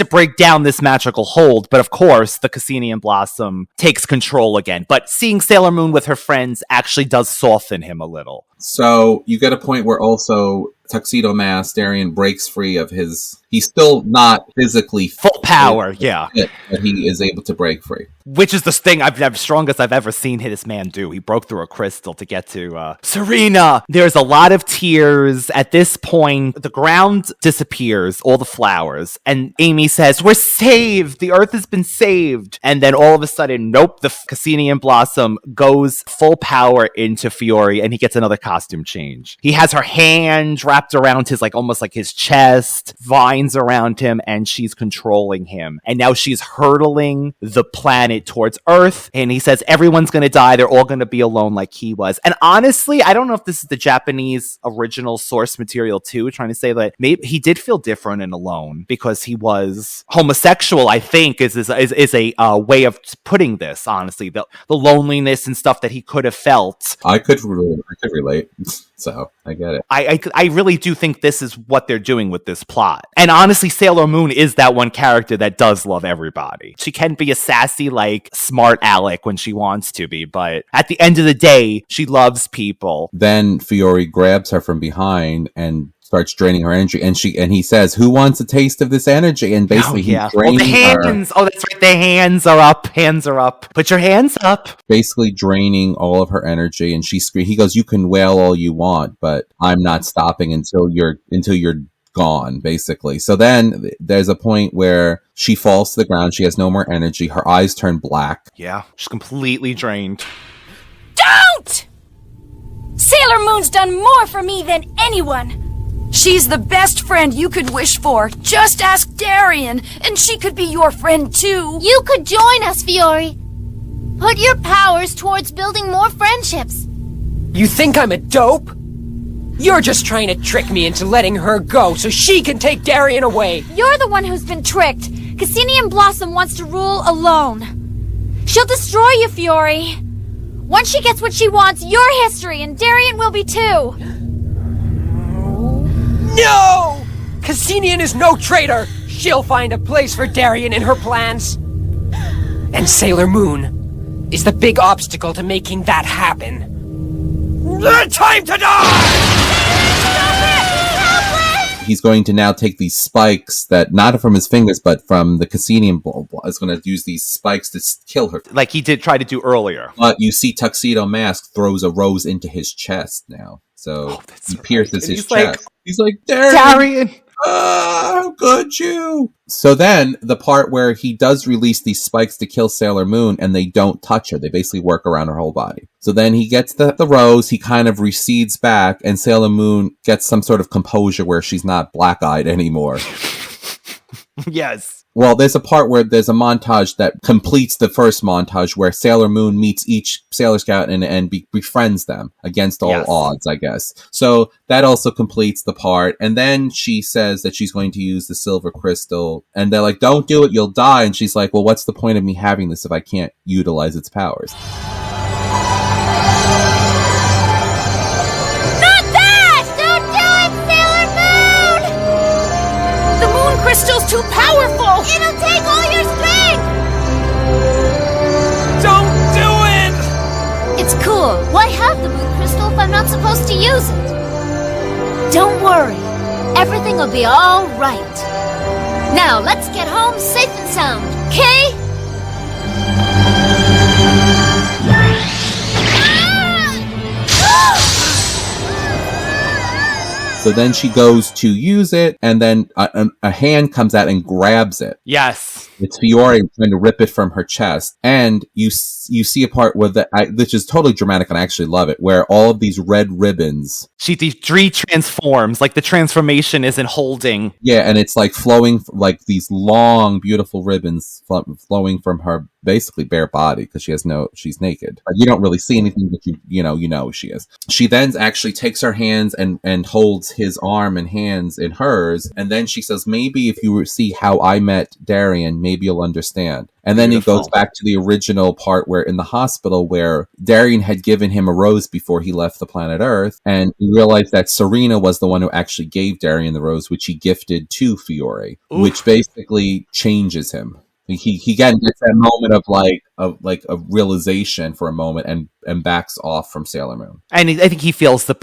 break down this magical hold. But of course, the Kisenian Blossom takes control again. But seeing Sailor Moon with her friends actually does soften him a little. So you get a point where also Tuxedo Mask, Darien breaks free of his... He's still not physically... Full power, yeah. But he is able to break free. Which is the thing strongest I've ever seen this man do. He broke through a crystal to get to Serena. There's a lot of tears. At this point, the ground disappears, all the flowers. And Amy says, we're saved. The earth has been saved. And then all of a sudden, nope, the Kisenian Blossom goes full power into Fiore, and he gets another costume change. He has her hand wrapped around his, almost like his chest, vines around him, and she's controlling him. And now she's hurtling the planet towards Earth, and he says everyone's gonna die, they're all gonna be alone like he was. And honestly, I don't know if this is the Japanese original source material too, trying to say that maybe he did feel different and alone because he was homosexual, I think is a way of putting this, honestly. The loneliness and stuff that he could have felt. I could relate. So I get it. I really do think this is what they're doing with this plot. And honestly, Sailor Moon is that one character that does love everybody. She can be a sassy, smart aleck when she wants to be, but at the end of the day, she loves people. Then Fiore grabs her from behind and starts draining her energy, and he says, "Who wants a taste of this energy?" And basically, he's draining the hands. her. Oh, that's right. The hands are up. Hands are up. Put your hands up. Basically, draining all of her energy, and he goes, "You can wail all you want, but I'm not stopping until you're gone." Basically, so then there's a point where she falls to the ground. She has no more energy. Her eyes turn black. Yeah, she's completely drained. Don't! Sailor Moon's done more for me than anyone. She's the best friend you could wish for. Just ask Darien, and she could be your friend too. You could join us, Fiore. Put your powers towards building more friendships. You think I'm a dope? You're just trying to trick me into letting her go so she can take Darien away. You're the one who's been tricked. Kisenian Blossom wants to rule alone. She'll destroy you, Fiore. Once she gets what she wants, your history, and Darien will be too. No! Kisenian is no traitor! She'll find a place for Darien in her plans. And Sailor Moon is the big obstacle to making that happen. Time to die! He's going to now take these spikes that, not from his fingers, but from the Kisenian is going to use these spikes to kill her. Like he did try to do earlier. But you see Tuxedo Mask throws a rose into his chest now. So he pierces his chest. He's like, Darien! How could you? So then, the part where he does release these spikes to kill Sailor Moon, and they don't touch her. They basically work around her whole body. So then he gets the rose, he kind of recedes back, and Sailor Moon gets some sort of composure where she's not black-eyed anymore. Yes. Well, there's a part where there's a montage that completes the first montage where Sailor Moon meets each Sailor Scout and befriends them against all odds, I guess. So that also completes the part. And then she says that she's going to use the silver crystal. And they're like, don't do it, you'll die. And she's like, well, what's the point of me having this if I can't utilize its powers? Crystal's too powerful! It'll take all your strength! Don't do it! It's cool. Why have the moon crystal if I'm not supposed to use it? Don't worry. Everything will be all right. Now, let's get home safe and sound, okay? So then she goes to use it, and then a hand comes out and grabs it. Yes. It's Fiore trying to rip it from her chest. And you see a part where which is totally dramatic, and I actually love it, where all of these red ribbons... She transforms, like the transformation isn't holding. Yeah, and it's like flowing, like these long, beautiful ribbons flowing from her basically bare body, because she's naked. You don't really see anything, but you know she is. She then actually takes her hands and holds his arm and hands in hers, and then she says, maybe if you see how I met Darien, maybe you'll understand. And then Beautiful. He goes back to the original part where in the hospital where Darien had given him a rose before he left the planet Earth, and he realized that Serena was the one who actually gave Darien the rose, which he gifted to Fiore, which basically changes him. He again gets that moment of a realization for a moment and backs off from Sailor Moon. And I think he feels the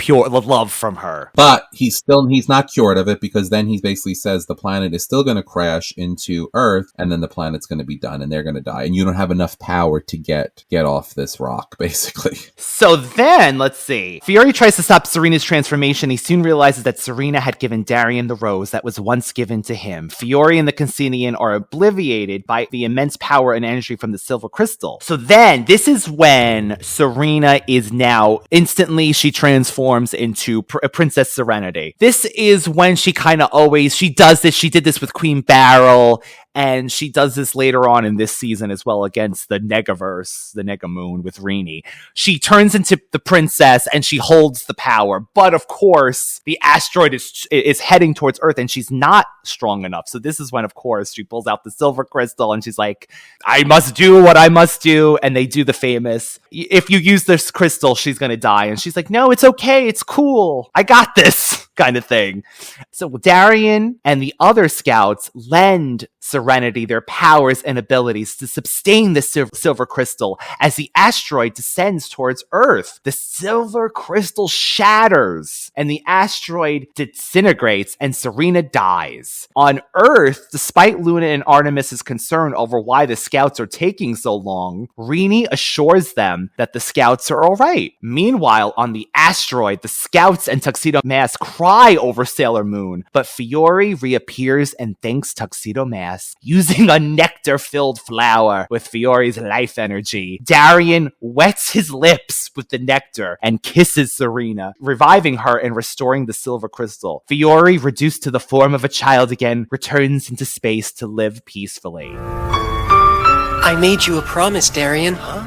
love from her. But he's not cured of it, because then he basically says the planet is still going to crash into Earth, and then the planet's going to be done and they're going to die, and you don't have enough power to get off this rock, basically. So then, let's see. Fiore tries to stop Serena's transformation. He soon realizes that Serena had given Darien the rose that was once given to him. Fiore and the Kisenian are obliviated by the immense power and energy from the silver crystal. So then, this is when Serena is now instantly, she transforms into Princess Serenity. This is when she kind of she does this. She did this with Queen Beryl, and she does this later on in this season as well against the Negaverse, the Nega Moon with Rini. She turns into the princess and she holds the power. But of course, the asteroid is heading towards Earth and she's not strong enough. So this is when, of course, she pulls out the silver crystal and she's like, I must do what I must do. And they do the famous, if you use this crystal, she's going to die. And she's like, no, it's okay. It's cool. I got this kind of thing. So Darien and the other scouts lend Serenity their powers and abilities to sustain the silver crystal as the asteroid descends towards Earth. The silver crystal shatters and the asteroid disintegrates and Serena dies. On Earth, despite Luna and Artemis's concern over why the scouts are taking so long, Rini assures them that the scouts are alright. Meanwhile, on the asteroid, the scouts and Tuxedo Mask cry over Sailor Moon, but Fiore reappears and thanks Tuxedo Mask using a nectar-filled flower with Fiore's life energy. Darien wets his lips with the nectar and kisses Serena, reviving her and restoring the silver crystal. Fiore, reduced to the form of a child again, returns into space to live peacefully. I made you a promise, Darien. Huh?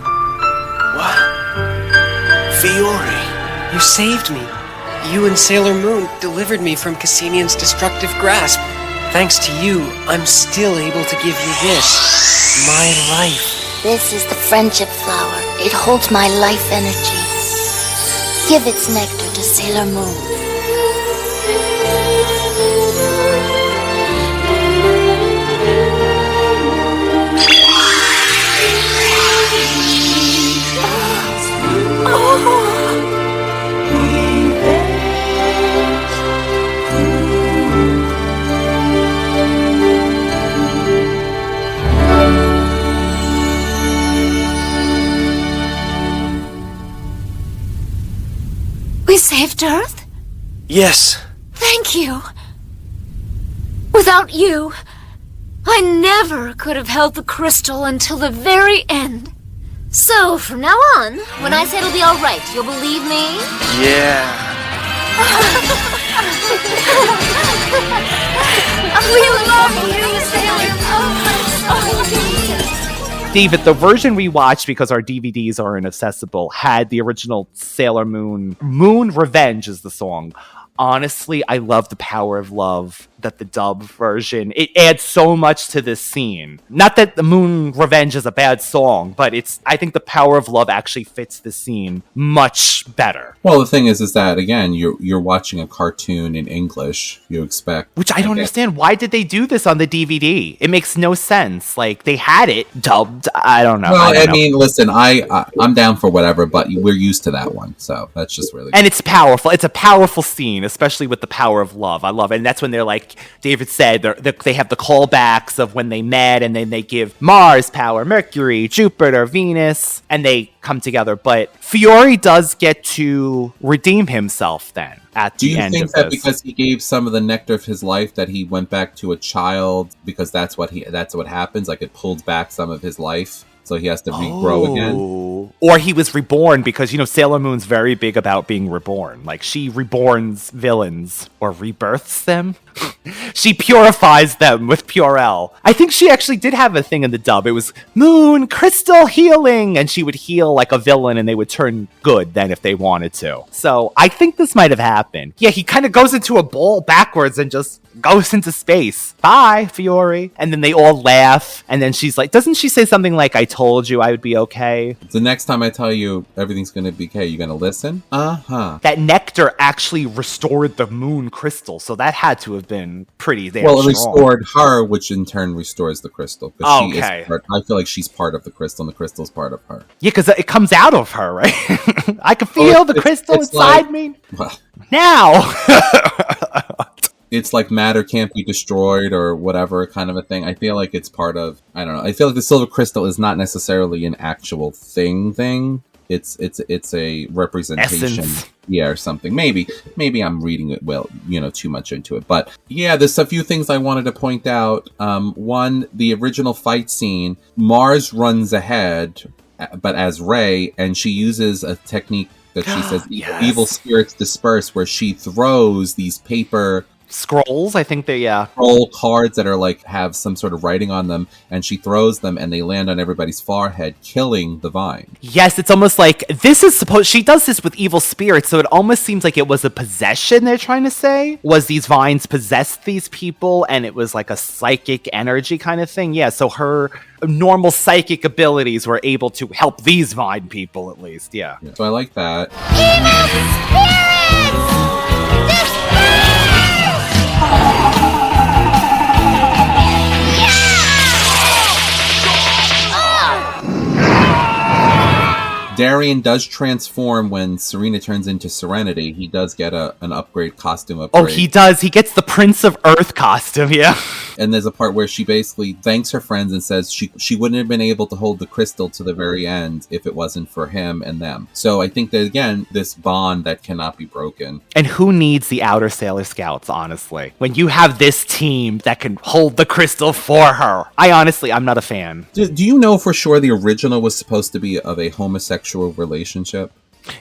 What? Fiore. You saved me. You and Sailor Moon delivered me from Kisenian's destructive grasp. Thanks to you, I'm still able to give you this, my life. This is the friendship flower. It holds my life energy. Give its nectar to Sailor Moon. We saved Earth? Yes. Thank you. Without you, I never could have held the crystal until the very end. So, from now on, when I say it'll be alright, you'll believe me? Yeah. We love you, Sailor Moon. David, the version we watched, because our DVDs are inaccessible, had the original Sailor Moon. Moon Revenge is the song. Honestly, I love the power of love that the dub version, it adds so much to this scene. Not that the Moon Revenge is a bad song, but I think the power of love actually fits the scene much better. Well, the thing is that, again, you're watching a cartoon in English, you expect. Which I don't understand. Why did they do this on the DVD? It makes no sense. Like, they had it dubbed. I don't know. Well, I mean, listen, I'm down for whatever, but we're used to that one, so that's just really And it's powerful. It's a powerful scene, especially with the power of love. I love it. And that's when they're like, David said, they have the callbacks of when they met, and then they give Mars power, Mercury, Jupiter, Venus, and they come together. But Fiore does get to redeem himself then at the end of this. Do you think that because he gave some of the nectar of his life that he went back to a child, because that's what happens? Like, it pulled back some of his life, so he has to regrow again? Or he was reborn, because, Sailor Moon's very big about being reborn. Like, she reborns villains, or rebirths them. She purifies them with Purell. I think she actually did have a thing in the dub. It was Moon Crystal Healing, and she would heal like a villain, and they would turn good then if they wanted to. So I think this might have happened. Yeah, he kind of goes into a ball backwards and just goes into space. Bye, Fiore. And then they all laugh, and then she's like, doesn't she say something like, I told you I would be okay? The next time I tell you everything's going to be okay, you going to listen? Uh-huh. That nectar actually restored the moon crystal, so that had to have been pretty damn strong. Well, it restored her, which in turn restores the crystal. Okay. I feel like she's part of the crystal, and the crystal's part of her. Yeah, because it comes out of her, right? I can feel the crystal inside me. Well, now! It's like matter can't be destroyed or whatever kind of a thing. I feel like it's part of, I don't know. I feel like the silver crystal is not necessarily an actual thing. It's a representation. Essence. Yeah, or something. Maybe I'm reading it too much into it. But yeah, there's a few things I wanted to point out. One, the original fight scene, Mars runs ahead, but as Ray, and she uses a technique that she says yes. Evil spirits disperse, where she throws these paper scrolls, I think scroll cards that are like have some sort of writing on them, and she throws them and they land on everybody's forehead, killing the vine. Yes, it's almost like she does this with evil spirits, so it almost seems like it was a possession they're trying to say. Was these vines possessed these people, and it was like a psychic energy kind of thing? Yeah, so her normal psychic abilities were able to help these vine people, at least, yeah. So I like that. Evil spirits! Darien does transform when Serena turns into Serenity. He does get an upgrade, costume upgrade. Oh, he does. He gets the Prince of Earth costume, yeah. And there's a part where she basically thanks her friends and says she wouldn't have been able to hold the crystal to the very end if it wasn't for him and them. So I think that, again, this bond that cannot be broken. And who needs the Outer Sailor Scouts, honestly? When you have this team that can hold the crystal for her. I'm not a fan. Do you know for sure the original was supposed to be of a homosexual relationship?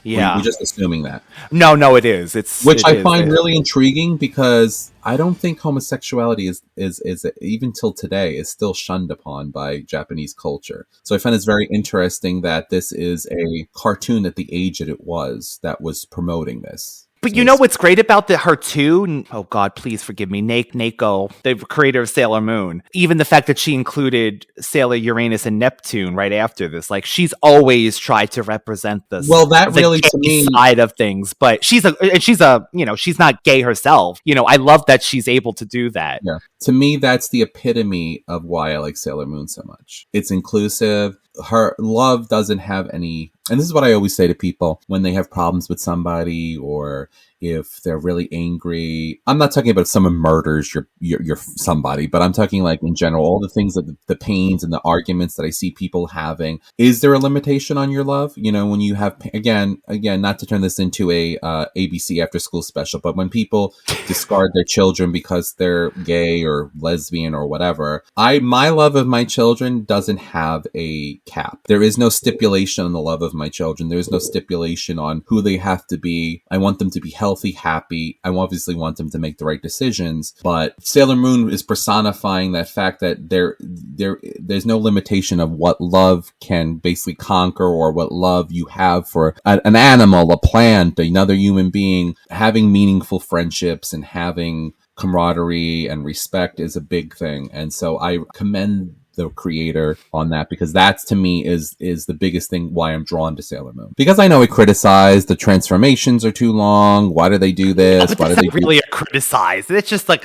Yeah. We're just assuming that. No, it is. Which I find really intriguing, because I don't think homosexuality is even till today is still shunned upon by Japanese culture. So I find it's very interesting that this is a cartoon at the age that it was that was promoting this. But you know what's great about her too? Oh God, please forgive me. Nako, the creator of Sailor Moon. Even the fact that she included Sailor Uranus and Neptune right after this. Like, she's always tried to represent this. Well, that really, to me, side of things. But she's not gay herself. I love that she's able to do that. Yeah. To me, that's the epitome of why I like Sailor Moon so much. It's inclusive. Her love doesn't have any, and this is what I always say to people when they have problems with somebody or if they're really angry. I'm not talking about if someone murders your somebody, but I'm talking like in general, all the things that the pains and the arguments that I see people having. Is there a limitation on your love? When you have, again, not to turn this into a ABC after school special, but when people discard their children because they're gay or lesbian or whatever, my love of my children doesn't have a cap. There is no stipulation on the love of my children. There is no stipulation on who they have to be. I want them to be healthy, happy. I obviously want them to make the right decisions, but Sailor Moon is personifying that fact that there's no limitation of what love can basically conquer or what love you have for an animal, a plant, another human being. Having meaningful friendships and having camaraderie and respect is a big thing. And so I commend the creator on that, because that's, to me, is the biggest thing why I'm drawn to Sailor Moon. Because I know we criticize the transformations are too long. Why do they do this? Why do they really criticize? It's just like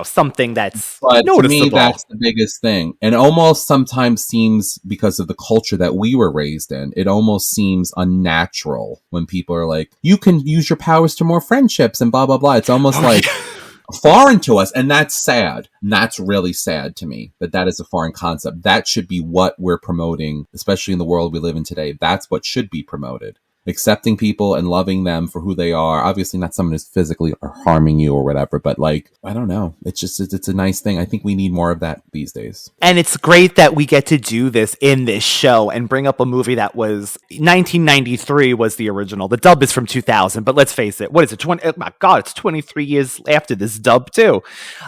something that's noticeable. To me, that's the biggest thing. And almost sometimes seems, because of the culture that we were raised in, it almost seems unnatural when people are like, you can use your powers to more friendships and blah, blah, blah. It's almost like foreign to us, and that's sad. And that's really sad to me, that is a foreign concept. That should be what we're promoting, especially in the world we live in today. That's what should be promoted. Accepting people and loving them for who they are. Obviously not someone who's physically harming you or whatever, but like, I don't know. It's a nice thing. I think we need more of that these days. And it's great that we get to do this in this show and bring up a movie that was 1993 was the original. The dub is from 2000, but let's face it. What is it? Oh my God, it's 23 years after this dub too.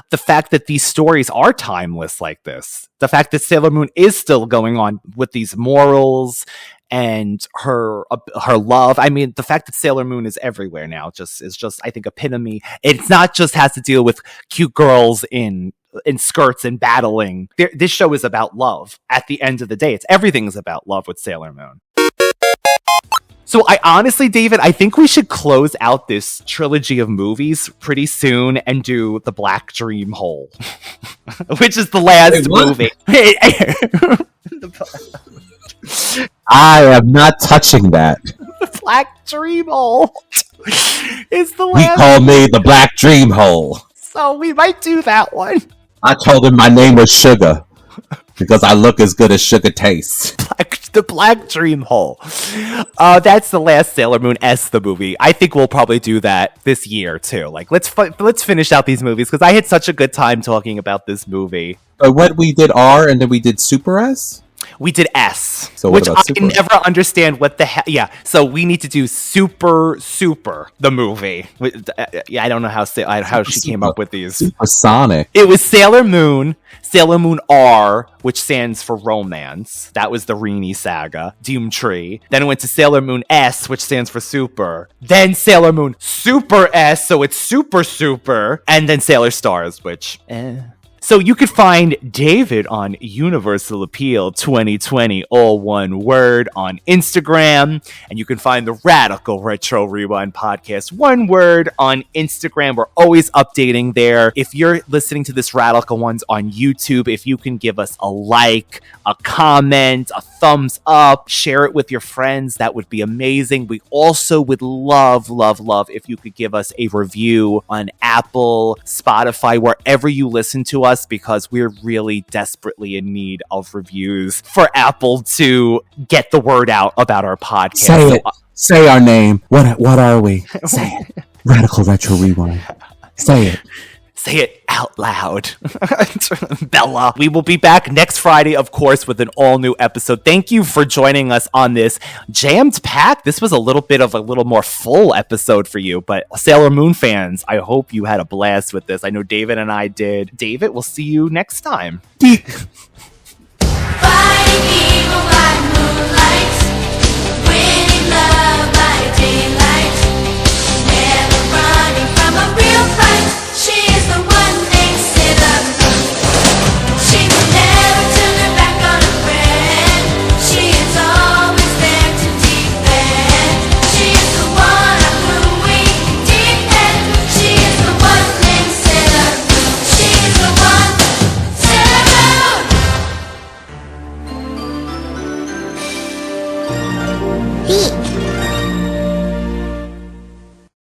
The fact that these stories are timeless like this. The fact that Sailor Moon is still going on with these morals and her love. I mean, the fact that Sailor Moon is everywhere now is just I think epitome. It's not just has to deal with cute girls in skirts and battling. This show is about love. At the end of the day, everything is about love with Sailor Moon. So I honestly, David, I think we should close out this trilogy of movies pretty soon and do The Black Dream Hole, which is the last movie. I am not touching that. The Black Dream Hole is the last. He called me the Black Dream Hole. So we might do that one. I told him my name was Sugar because I look as good as sugar tastes. The Black Dream Hole. That's the last Sailor Moon the movie. I think we'll probably do that this year too. Like, let's finish out these movies because I had such a good time talking about this movie. What we did R and then we did Super S? We did S, so which I never understand what the hell. Yeah, so we need to do Super the movie. I don't know how she came up with these. Supersonic. It was Sailor Moon R, which stands for romance. That was the Rini saga, Doom Tree. Then it went to Sailor Moon S, which stands for super. Then Sailor Moon Super S, so it's super, and then Sailor Stars, which So you could find David on Universal Appeal 2020, all one word, on Instagram. And you can find the Radical Retro Rewind podcast, one word, on Instagram. We're always updating there. If you're listening to this Radical Ones on YouTube, if you can give us a like, a comment, a thumbs up, share it with your friends, that would be amazing. We also would love if you could give us a review on Apple, Spotify, wherever you listen to us, because we're really desperately in need of reviews for Apple to get the word out about our podcast. Say it. Say our name. What are we? Say it. Radical Retro Rewind. Say it. Say it out loud. Bella. We will be back next Friday, of course, with an all-new episode. Thank you for joining us on this jammed pack. This was a little more full episode for you, but Sailor Moon fans, I hope you had a blast with this. I know David and I did. David, we'll see you next time. Fighting evil by